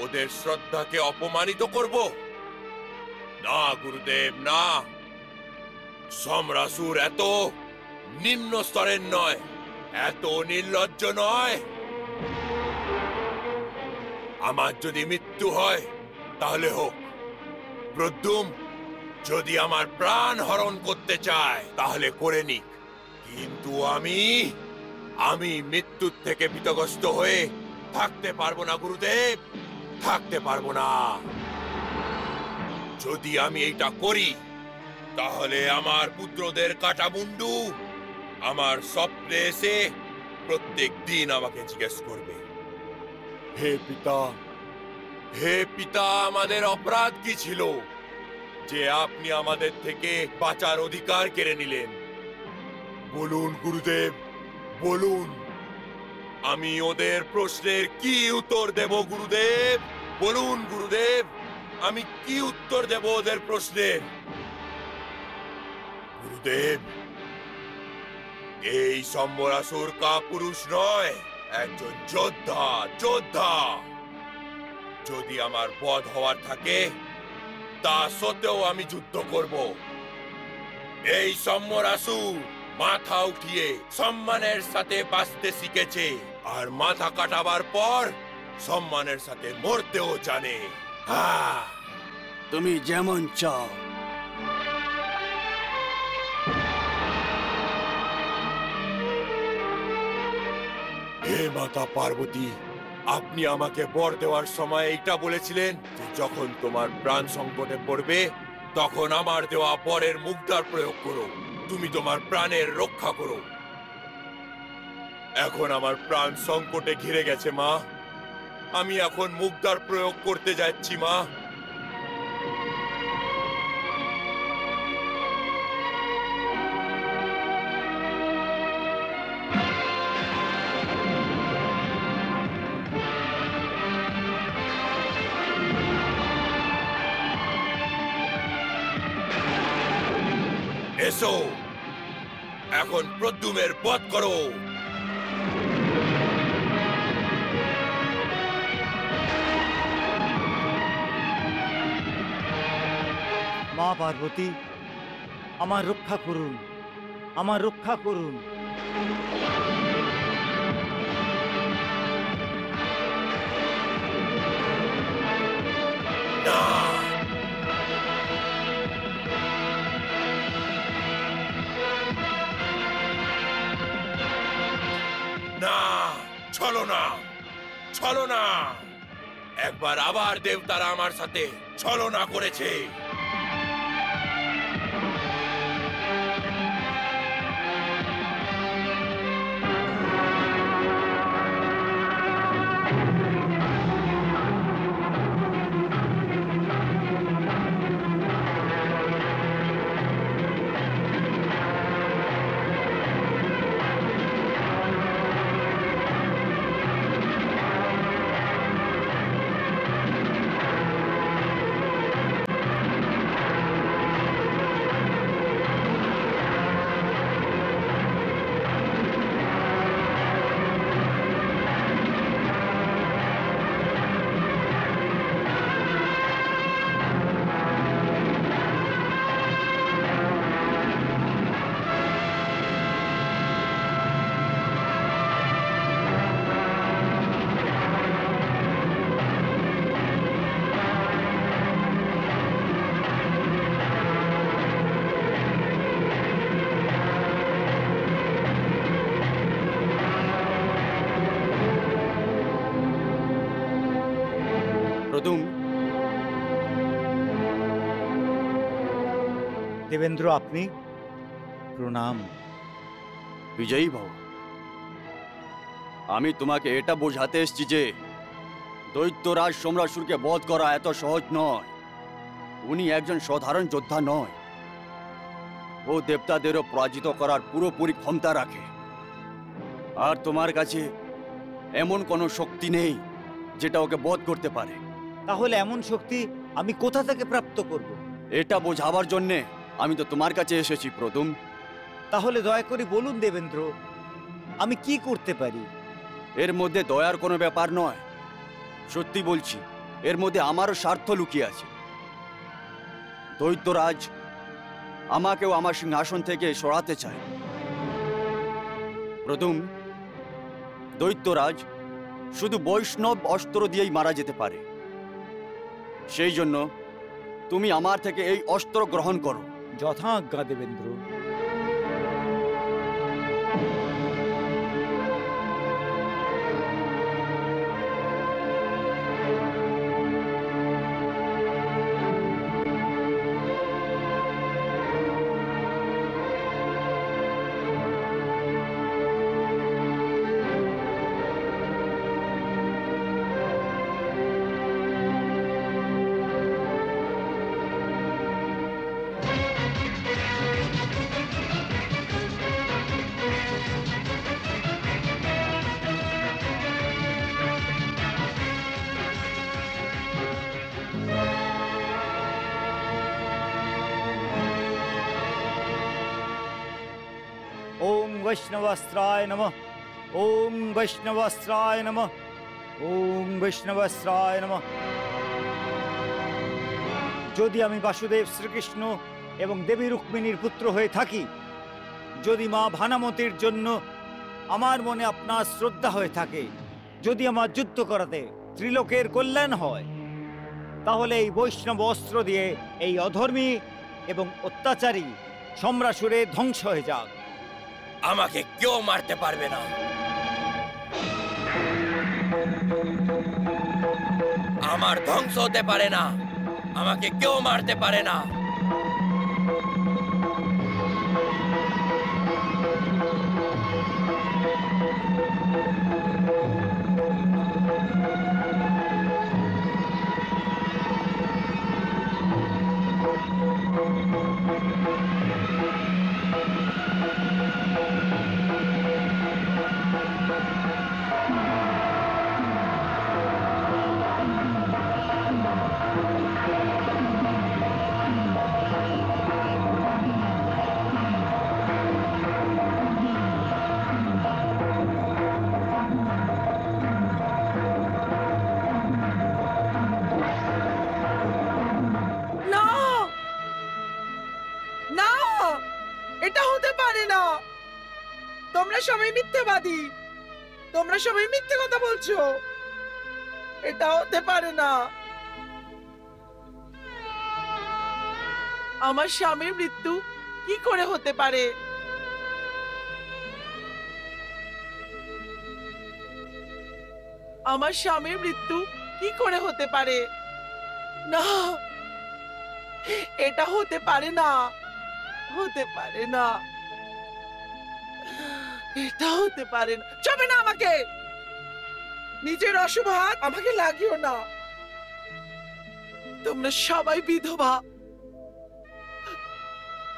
ওদের শ্রদ্ধাকে অপমানিত করব? না গুরুদেব, না। সম্রাসুর এত নিম্ন স্তরের নয়, এত নির্লজ্জ নয়। আমার যদি মৃত্যু হয় তাহলে হোক। প্রদ্যুম যদি আমার প্রাণ হরণ করতে চায় তাহলে করে নিক, কিন্তু আমি মৃত্যুর থেকে ভীতগ্রস্ত হয়ে থাকতে পারবো না গুরুদেব, থাকতে পারবো না। যদি আমি এইটা করি তাহলে আমার পুত্রদের কাটা মুন্ডু আমার স্বপ্নে এসে প্রত্যেক দিন আমাকে জিজ্ঞেস করবে, হে পিতা, হে পিতা, আমাদের অপরাধ কি ছিল যে আপনি আমাদের থেকে বাঁচার অধিকার কেড়ে নিলেন? বলুন গুরুদেব, বলুন। আমি ওদের প্রশ্নের কি উত্তর দেব গুরুদেব? বলুন গুরুদেব, আমি কি উত্তর দেব ওদের প্রশ্নের? গুরুদেব, এই সম্বরাসুর কাপুরুষ নয়, একজন যোদ্ধা, যোদ্ধা। যদি আমার বধ হওয়ার থাকে তা সত্ত্বেও আমি যুদ্ধ করব। এই সম্বরাসুর মাথা উঠিয়ে সম্মানের সাথে বাঁচতে শিখেছে, আর মাথা কাটাবার পর সম্মানের সাথে মরতেও জানে। তুমি যেমন চাও। হে মাতা পার্বতী, আপনি আমাকে বর দেওয়ার সময় এইটা বলেছিলেন যে যখন তোমার প্রাণ সংকটে পড়বে তখন আমার দেওয়া বরের মুগ্ধার প্রয়োগ করো, তুমি তোমার প্রাণের রক্ষা করো। এখন আমার প্রাণ সংকটে ঘিরে গেছে মা, আমি এখন মুগ্ধার প্রয়োগ করতে যাচ্ছি মা। এসো, এখন প্রদ্যুমের বধ করো। মা পার্বতী, আমার রক্ষা করুন, আমার রক্ষা করুন। না, ছলো না, ছলো না। একবার আবার দেবতারা আমার সাথে ছলনা করেছে। প্রদুম, দেবেন্দ্র আপনি প্রণাম। বিজয়ী ভব। আমি তোমাকে এটা বোঝাতে এসেছি যে দৈত্যরাজ সম্রাসুরকে বধ করা এত সহজ নয়। উনি একজন সাধারণ যোদ্ধা নয়, ও দেবতাদেরও পরাজিত করার পুরোপুরি ক্ষমতা রাখে। আর তোমার কাছে এমন কোনো শক্তি নেই যেটা ওকে বধ করতে পারে। তাহলে এমন শক্তি আমি কোথা থেকে প্রাপ্ত করব? এটা বোঝাবার জন্যে আমি তো তোমার কাছে এসেছি প্রদুম। তাহলে দয়া করে বলুন দেবেন্দ্র, আমি কি করতে পারি? এর মধ্যে দয়ার কোনো ব্যাপার নয়, সত্যি বলছি, এর মধ্যে আমারও স্বার্থ লুকিয়ে আছে। দৈত্যরাজ আমাকেও আমার সিংহাসন থেকে সরাতে চায়। প্রথম, দৈত্যরাজ শুধু বৈষ্ণব অস্ত্র দিয়েই মারা যেতে পারে। সেই জন্য তুমি আমার থেকে এই অস্ত্র গ্রহণ করো। যথাজ্ঞা দেবেন্দ্র। ওম বৈষ্ণবাস্ত্রায় নমঃ। ওম বৈষ্ণবাস্ত্রায় নমঃ। ওম বৈষ্ণবাস্ত্রায় নমঃ। যদি আমি বাসুদেব শ্রীকৃষ্ণ এবং দেবী রুক্মিণীর পুত্র হয়ে থাকি, যদি মা ভানামতির জন্য আমার মনে আপনার শ্রদ্ধা হয়ে থাকে, যদি আমার যুদ্ধ করাতে ত্রিলোকের কল্যাণ হয়, তাহলে এই বৈষ্ণব অস্ত্র দিয়ে এই অধর্মী এবং অত্যাচারী সম্রাসুরের ধ্বংস হয়ে যাক। আমাকে কেউ মারতে পারবে না। আমার ধ্বংস হতে পারে না। আমাকে কেউ মারতে পারে না। তোমরা সবাই মিথ্যাবাদী, তোমরা সবাই মিথ্যে কথা বলছো। এটা হতে পারে না। আমার স্বামীর মৃত্যু কি করে হতে পারে? আমার স্বামীর মৃত্যু কি করে হতে পারে? না, এটা হতে পারে না, হতে পারে না, এটা হতে পারে না। চবে না, আমাকে নিজের অশুভ হাত আমাকে লাগিও না। তোমরা সবাই বিধবা,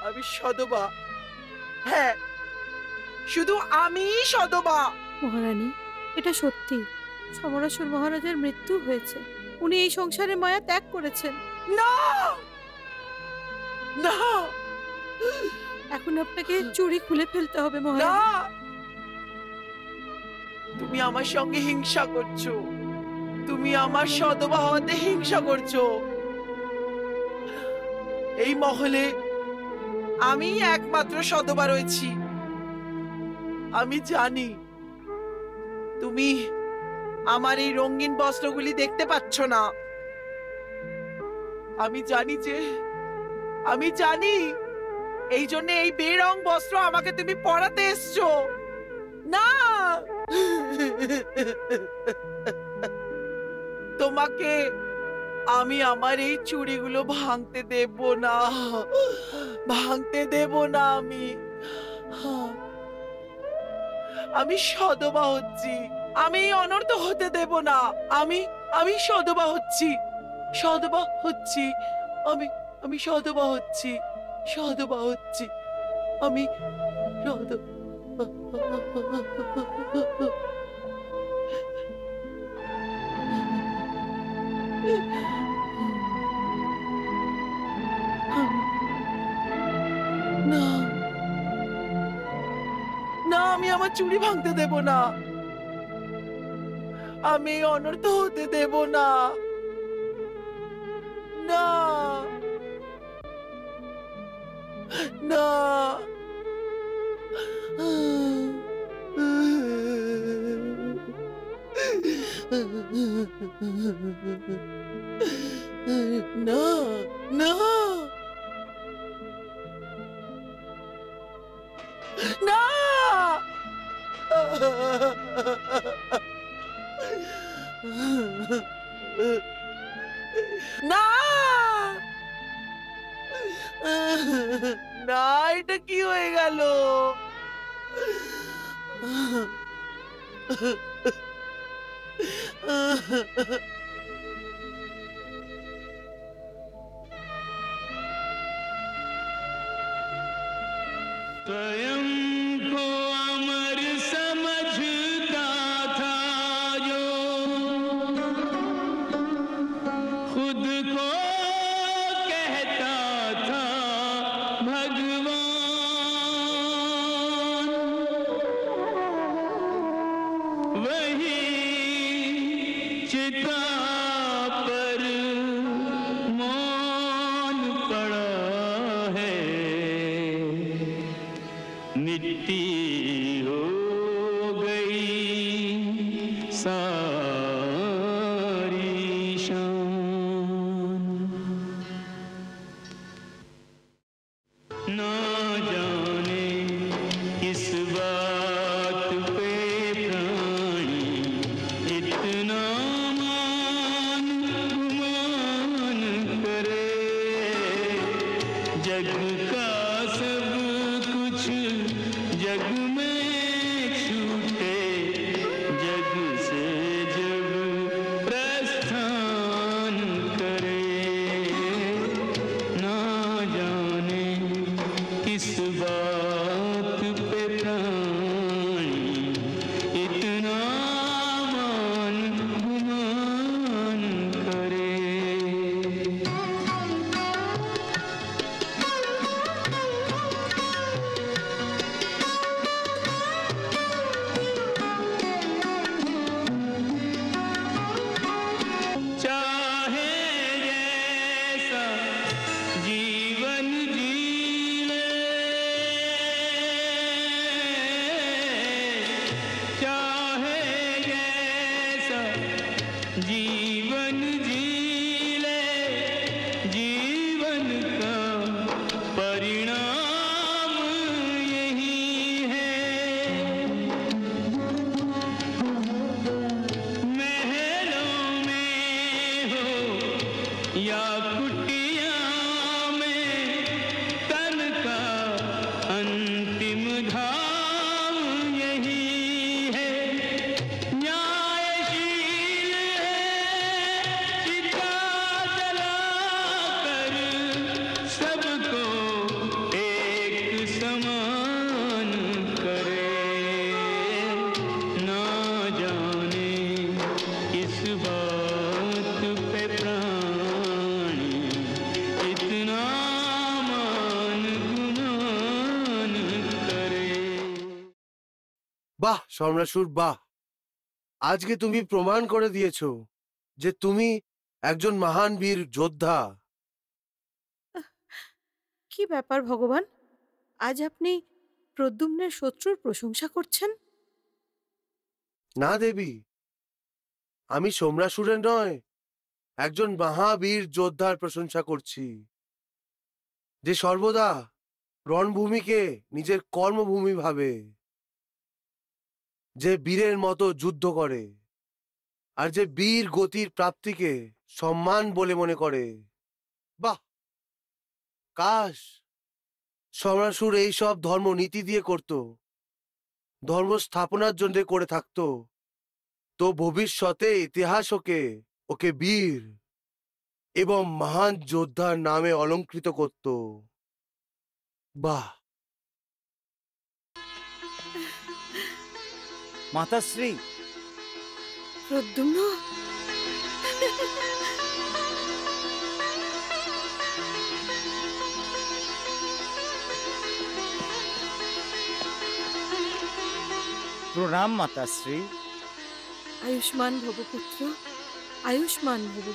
আমি সদবা। হ্যাঁ, শুধু আমি সদবা। মহারানী, এটা সত্যি, সমরাসুর মহারাজের মৃত্যু হয়েছে। উনি এই সংসারে মায়া ত্যাগ করেছেন। না না, এখন আপনাকে চুড়ি খুলে ফেলতে হবে মহারানী। না, তুমি আমার সঙ্গে হিংসা করছো। তুমি আমার সদবা হওয়াতে হিংসা করছো। এই মহলে আমি একমাত্র সদবা রয়েছি। আমি জানি তুমি আমার এই রঙিন বস্ত্রগুলি দেখতে পাচ্ছ না। আমি জানি এই জন্য এই বেরং বস্ত্র আমাকে তুমি পরাতে এসছো। না, তোমাকে আমি আমার এই চুড়িগুলো ভাঙতে দেব না, ভাঙতে দেব না। আমি সদবা হচ্ছি, আমি এই অনর্থ হতে দেব না। আমি সদবা হচ্ছি, সদবা হচ্ছি, আমি সদবা হচ্ছি, সদবা হচ্ছি, আমি না না, আমি আমার চুড়ি ভাঙতে দেব না, আমি এই অনর্থ হতে দেব না। না না, না না না, না না, এটা কি হয়ে গেল? स्वयं को अमर समझता था जो, खुद को कहता था भगवान, वही चिता पर मौन पड़ा है, मिट्टी हो गई सारी शान। ना जाने किस बात पे प्राणी इतना मान गुमान करे, जग का सब कुछ जग में छूटे, जग से जब प्रस्थान करे, ना जाने किस बात पे प्राणी इतना मान गुमान करे। चाहे जैसा जीवन जी ले, चाहे जैसा जीवन जी ले, जीवन का परिणाम यही है। महलों में हो या कुटिया में, तन का अंतिम धाम यही है। न्यायशील है चिता जलाकर, सबको एक समान करे, ना जाने किस बात पे प्राणी इतना मान गुमान करे। বাহ সম্রাসুর, বাহ! আজকে তুমি প্রমাণ করে দিয়েছো যে তুমি একজন মহান বীর যোদ্ধা। কি ব্যাপার ভগবান, আজ আপনি প্রদ্যুম্নের শত্রুর প্রশংসা করছেন? না দেবী, আমি সম্রাসুরের নয়, একজন মহাবীর যোদ্ধার প্রশংসা করছি, যে সর্বদা রণভূমিকে নিজের কর্মভূমি ভাবে, যে বীরের মতো যুদ্ধ করে আর যে বীর গতির প্রাপ্তিকে সম্মান বলে মনে করে। বাহ, কাশ সম্রাসুর এই সব ধর্ম নীতি দিয়ে করত, ধর্ম স্থাপনার জন্য করে থাকতো, তো ভবিষ্যতে ইতিহাস ওকে বীর এবং মহান যোদ্ধার নামে অলঙ্কৃত করত। বাহ। মাতাশ্রী, প্রদ্যুম্ন, প্রণাম মাতাশ্রী। আয়ুষ্মান ভব পুত্র, আয়ুষ্মান ভব।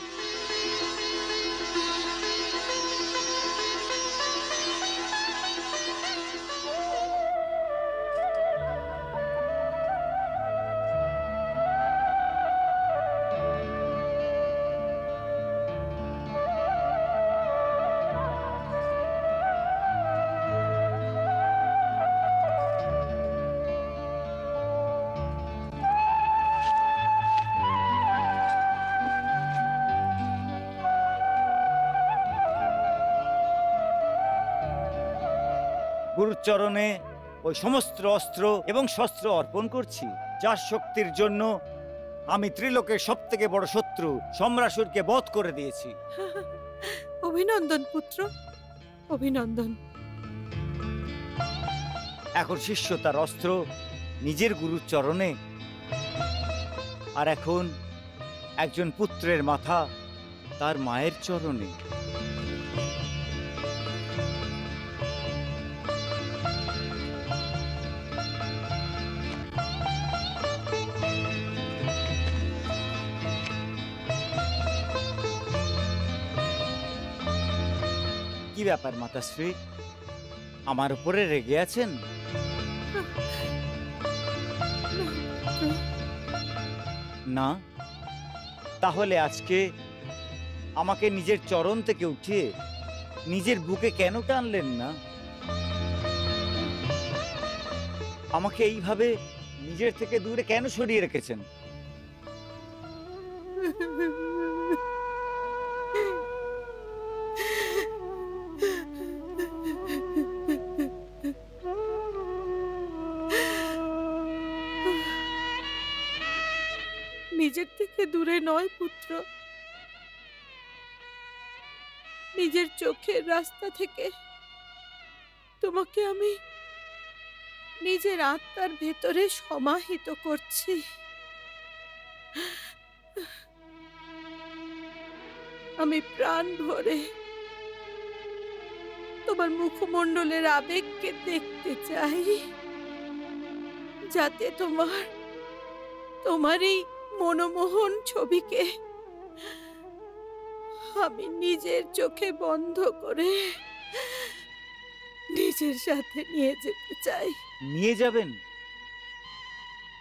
গুরুর চরণে ওই সমস্ত অস্ত্র এবং শস্ত্র অর্পণ করছি, যার শক্তির জন্য আমি ত্রিলোকের সব থেকে বড় শত্রু সম্রাসুরকে বধ করে দিয়েছি। অভিনন্দন পুত্র, অভিনন্দন। এখন শিষ্য তার অস্ত্র নিজের গুরুর চরণে, আর এখন একজন পুত্রের মাথা তার মায়ের চরণে। কি ব্যাপার মাতাশ্রী, আমার উপরে রেগে আছেন? না, তাহলে আজকে আমাকে নিজের চরণ থেকে উঠিয়ে নিজের বুকে কেন টানলেন না? আমাকে এইভাবে নিজের থেকে দূরে কেন সরিয়ে রেখেছেন? নিজের থেকে দূরে নয় পুত্র, নিজের চোখের রাস্তা থেকে তোমাকে আমি নিজের আত্মার ভেতরে সমাহিত করছি। আমি প্রাণ ভরে তোমার মুখমণ্ডলের আবেগকে দেখতে চাই, যাতে তোমার এই মনোমোহন ছবিকে আমি নিজের চোখে বন্ধ করে নিজের সাথে নিয়ে যেতে চাই। নিয়ে যাবেন?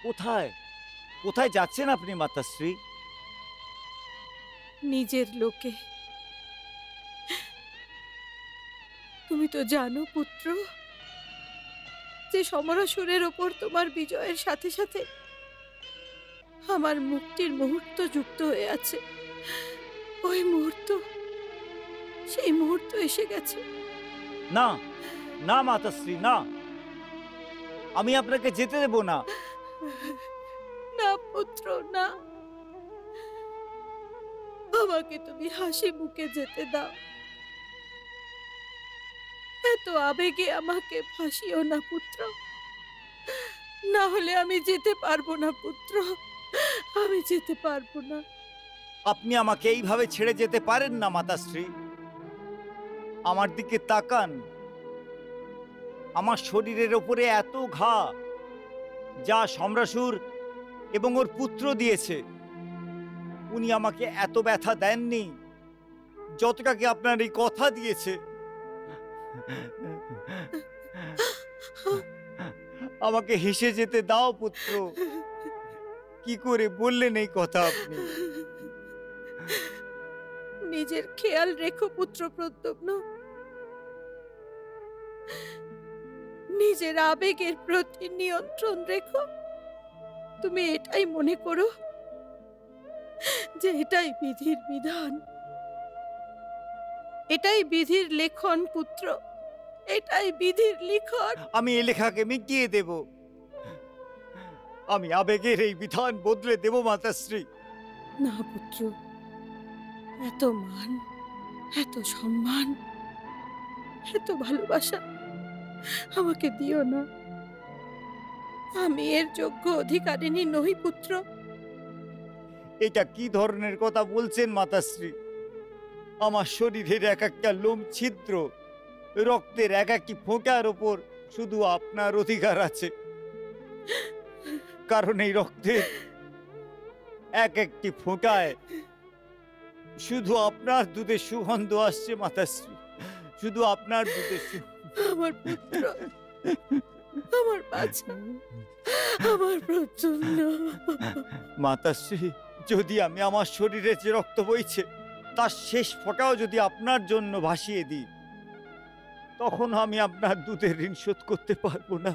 কোথায় কোথায় যাচ্ছেন আপনি মাতাশ্রী? নিজের লোকে। তুমি তো জানো পুত্র, যে সমরাসুরের ওপর তোমার বিজয়ের সাথে সাথে আমার মুক্তির মুহূর্ত যুক্ত হয়ে আছে। ওই মুহূর্ত, সেই মুহূর্ত এসে গেছে। না না মাতাশ্রী, না, আমি আপনাকে যেতে দেব না। না পুত্র, না, আমাকে তুমি হাসি মুখে যেতে দাও। এত আবেগে আমাকে ফাঁসিও না পুত্র, না হলে আমি যেতে পারবো না পুত্র, আমি যেতে পারবো না। আপনি আমাকে এইভাবে ছেড়ে যেতে পারেন না মাতাশ্রী। আমার দিকে তাকান, আমার শরীরের ওপরে এত ঘা, যা সম্রাসুর এবং ওর পুত্র দিয়েছে। উনি আমাকে এত ব্যথা দেননি যতটাকে আপনার এই কথা দিয়েছে। আমাকে হেসে যেতে দাও পুত্র। কি করে বললেন এই কথা আপনি? নিজের খেয়াল রেখো পুত্র প্রদ্যুম্ন, নিজের আবেগের প্রতি নিয়ন্ত্রণ রেখো। তুমি এটাই মনে করো যে এটাই বিধির বিধান, এটাই বিধির লেখন পুত্র, এটাই বিধির লিখন। আমি এই লেখাকে মিটিয়ে দেব, আমি আবেগের এই বিধান বদলে দেব মাতাশ্রী। না পুত্র, এত মান, এত সম্মান, এত ভালোবাসা আমাকে দিও না। আমি এর যোগ্য অধিকারিণী নই পুত্র। এটা কি ধরনের কথা বলছেন মাতাশ্রী? আমার শরীরের এক একটা লোম ছিদ্র, রক্তের এক একটি ফোঁটার ওপর শুধু আপনার অধিকার আছে, কারণ এই রক্তের এক একটি ফোঁটায় শুধু আপনার দুধের সুগন্ধ আসছে মাতাশ্রী, শুধু আপনার দুধের আমার পুত্র, আমার বাছা, আমার প্রচন্ড মাতাশ্রী, যদি আমি আমার শরীরে যে রক্ত বইছে তার শেষ ফোঁটাও যদি আপনার জন্য ভাসিয়ে দিই, তখন আমি আপনার দুধের ঋণ শোধ করতে পারবো না।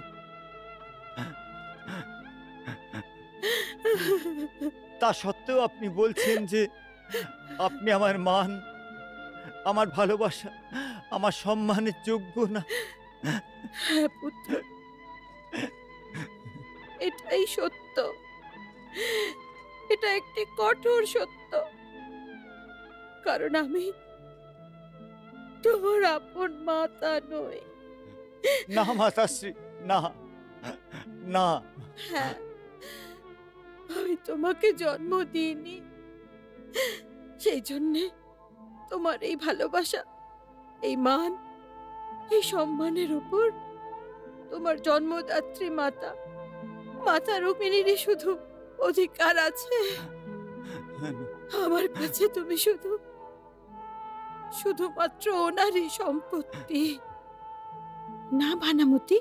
তা সত্ত্বেও আপনি বলছেন যে আপনি আমার মান, আমার ভালোবাসা, আমার সম্মানের যোগ্য না। হ্যাঁ পুত্র, এটাই সত্য, এটা একটি কঠোর সত্য, কারণ আমি তোমার আপন মাতা নই। না মাতাশ্রী, না না। হ্যাঁ, আমি তোমাকে জন্ম দিইনি, সেই জন্যে তোমার এই ভালোবাসা, এই মান, এই সম্মানের উপর তোমার জন্মদাত্রী মাতা, মাতা রুক্মিণীরই শুধু অধিকার আছে। আমার কাছে তুমি শুধুমাত্র ওনারই সম্পত্তি। না ভানামতি,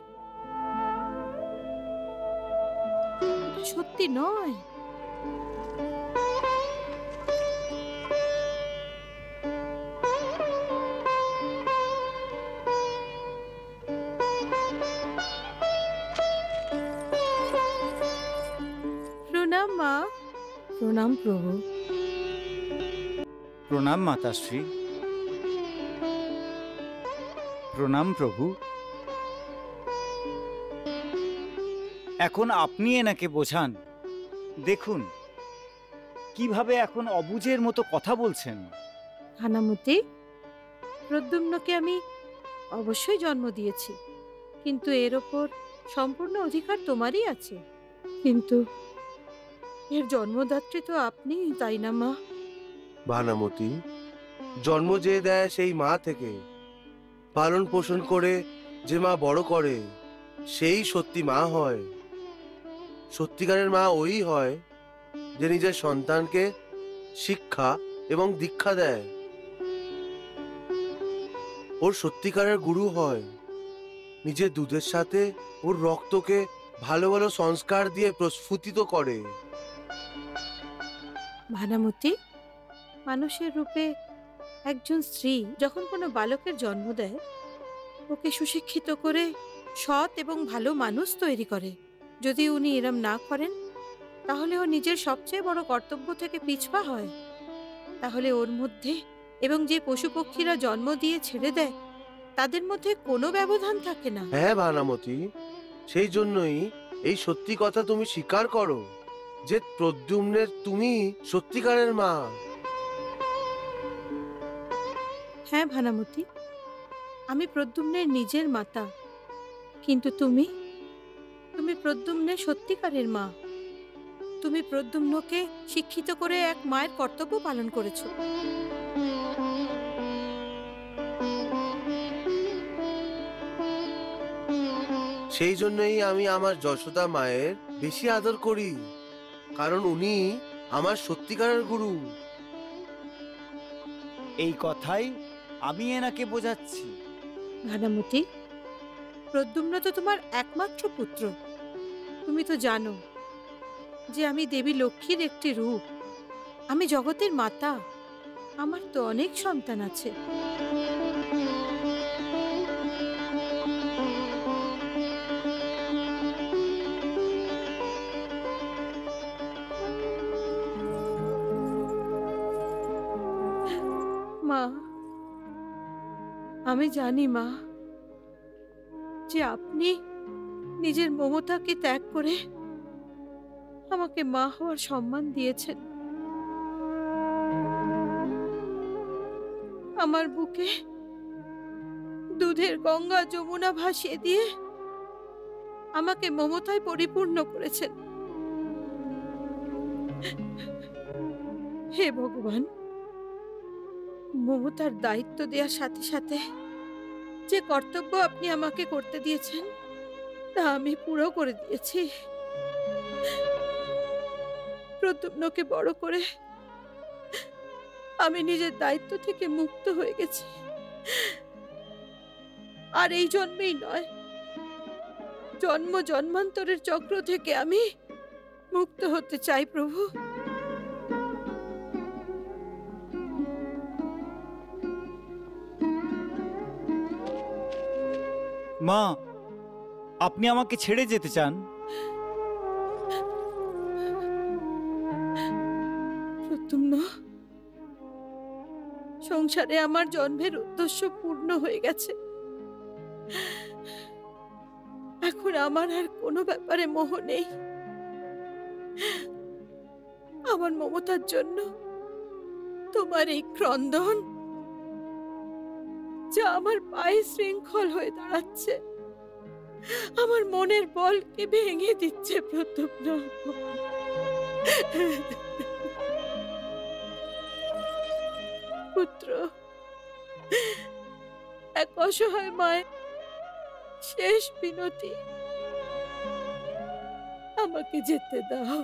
সত্যি নয়। প্রণাম মা। প্রণাম প্রভু। প্রণাম মাতাশ্রী। প্রণাম প্রভু। এখন আপনি এনাকে বোঝান। দেখুন কিভাবে এখন অবুঝের মতো কথা বলছেন। ভানামতি, প্রদ্যুম্নকে আমি অবশ্যই জন্ম দিয়েছি, কিন্তু এর ওপর সম্পূর্ণ অধিকার তোমারই আছে। কিন্তু এর জন্মদাত্রী তো আপনি, তাই না মা? ভানামতি, জন্ম যে দেয় সেই মা থেকে, পালন পোষণ করে যে মা বড় করে সেই সত্যি মা হয়। সত্যিকারের মা ওই হয় যে নিজের সন্তানকে শিক্ষা এবং দীক্ষা দেয়, ওর সত্যিকারের গুরু হয়, নিজের দুধের সাথে ওর রক্তকে ভালো ভালো সংস্কার দিয়ে প্রস্ফুটিত করে। ভানামতি, মানুষের রূপে একজন স্ত্রী যখন কোনো বালকের জন্ম দেয়, ওকে সুশিক্ষিত করে সৎ এবং ভালো মানুষ তৈরি করে। যদি উনি এরম না করেন, তাহলে ও নিজের সবচেয়ে বড় কর্তব্য থেকে পিছপা হয়। তাহলে ওর মধ্যে এবং যে পশু পক্ষীরা জন্ম দিয়ে ছেড়ে দেয় তাদের মধ্যে কোনো ব্যবধান থাকে না। হ্যাঁ ভানামতি, সেই জন্যই এই সত্যি কথা তুমি স্বীকার করো যে প্রদ্যুম্নের তুমি সত্যিকারের মা। হ্যাঁ ভানামতি, আমি প্রদ্যুম্নের নিজের মাতা, কিন্তু তুমি প্রদ্যুম্নের সত্যিকারের মা। তুমি প্রদ্যুম্নকে শিক্ষিত করে এক মায়ের কর্তব্য পালন করেছো। সেই জন্যই আমি আমার যশোদা মায়ের বেশি আদর করি, কারণ উনি আমার সত্যিকারের গুরু। এই কথাই আমি এনাকে বোঝাচ্ছি। ভানামতি, প্রদ্যুম্ন তো তোমার একমাত্র পুত্র। তুমি তো জানো যে আমি দেবী লক্ষ্মীর একটি রূপ, আমি জগতের মাতা। আমার তো অনেক সন্তান আছে। আমি জানি মা যে আপনি নিজের মমতাকে ত্যাগ করে আমাকে মা হওয়ার সম্মান দিয়েছেন। আমার বুকে দুধের গঙ্গা যমুনা ভাসিয়ে দিয়ে আমাকে মমতায় পরিপূর্ণ করেছেন। হে ভগবান, মমতার দায়িত্ব দেওয়ার সাথে সাথে যে কর্তব্য আপনি আমাকে করতে দিয়েছেন তা আমি পুরো করে দিয়েছি। প্রদ্যুম্নকে বড় করে আমি নিজের দায়িত্ব থেকে মুক্ত হয়ে গেছি। আর এই জন্মেই নয়, জন্ম জন্মান্তরের চক্র থেকে আমি মুক্ত হতে চাই প্রভু। মা, আপনি আমাকে ছেড়ে যেতে চান? প্রদ্যুম্ন, সংসারে আমার জন্মের উদ্দেশ্য পূর্ণ হয়ে গেছে। এখন আমার আর কোনো ব্যাপারে মোহ নেই। আমার মমতার জন্য তোমার এই ক্রন্দন, যা আমার পায়ে শৃঙ্খল হয়ে দাঁড়াচ্ছে, আমার মনের বলকে ভেঙে দিচ্ছে প্রদ্যুম্ন। পুত্র, এক অসহায় মায়ের শেষ বিনতি, আমাকে যেতে দাও।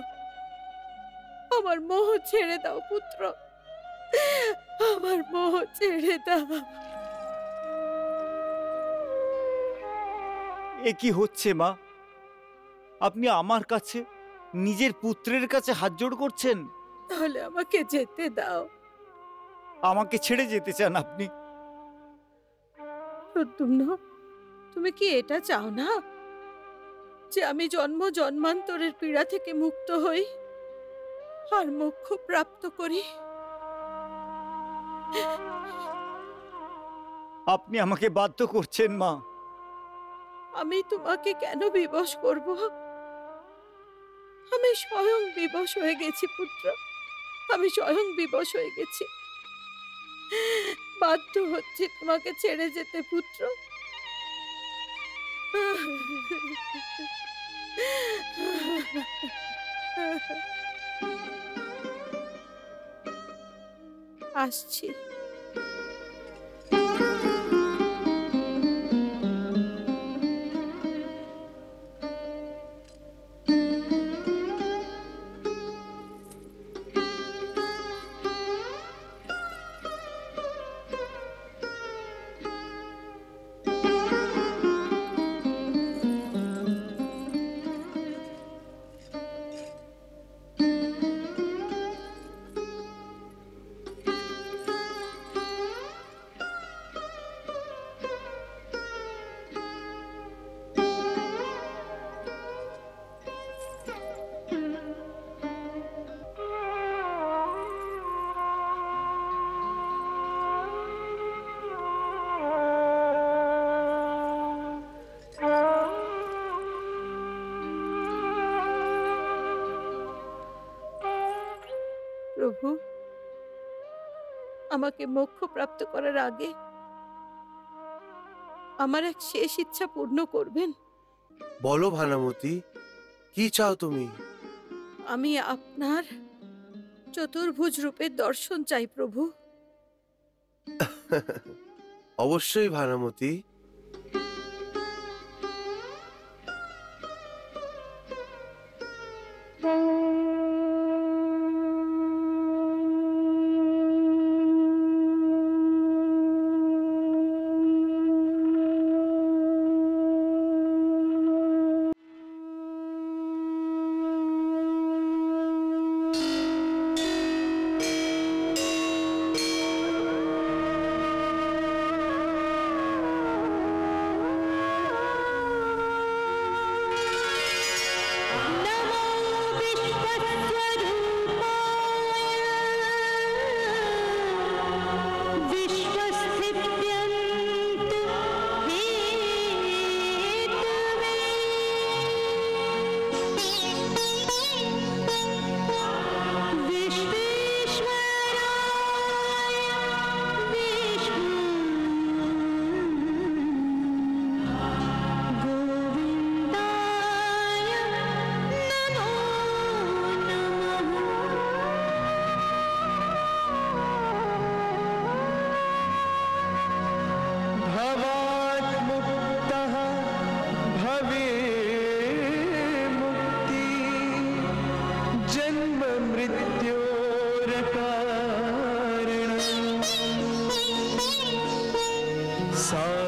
আমার মোহ ছেড়ে দাও পুত্র, আমার মোহ ছেড়ে দাও। এ কি হচ্ছে মা? আপনি আমার কাছে, নিজের পুত্রের কাছে হাত জোড় করছেন? তাহলে আমাকে যেতে দাও। আমাকে ছেড়ে যেতে চান আপনি? প্রদ্যুম্ন, তুমি কি এটা চাও না যে আমি জন্ম জন্মান্তরের পীড়া থেকে মুক্ত হই আর মোক্ষ প্রাপ্ত করি? আপনি আমাকে বাধ্য করছেন মা। আমি তোমাকে কেন বিবশ করব? আমি স্বয়ং বিবশ হয়ে গেছি পুত্র, আমি স্বয়ং বিবশ হয়ে গেছি। বাধ্য হচ্ছি তোমাকে ছেড়ে যেতে পুত্র। আসছি। প্রভু, আমাকে মোক্ষ প্রাপ্ত করার আগে আমার এক শেষ ইচ্ছা পূর্ণ করবেন? বলো ভানামতি, কি চাও তুমি? আমি আপনার চতুর্ভুজ রূপের দর্শন চাই প্রভু। অবশ্যই ভানামতি। सा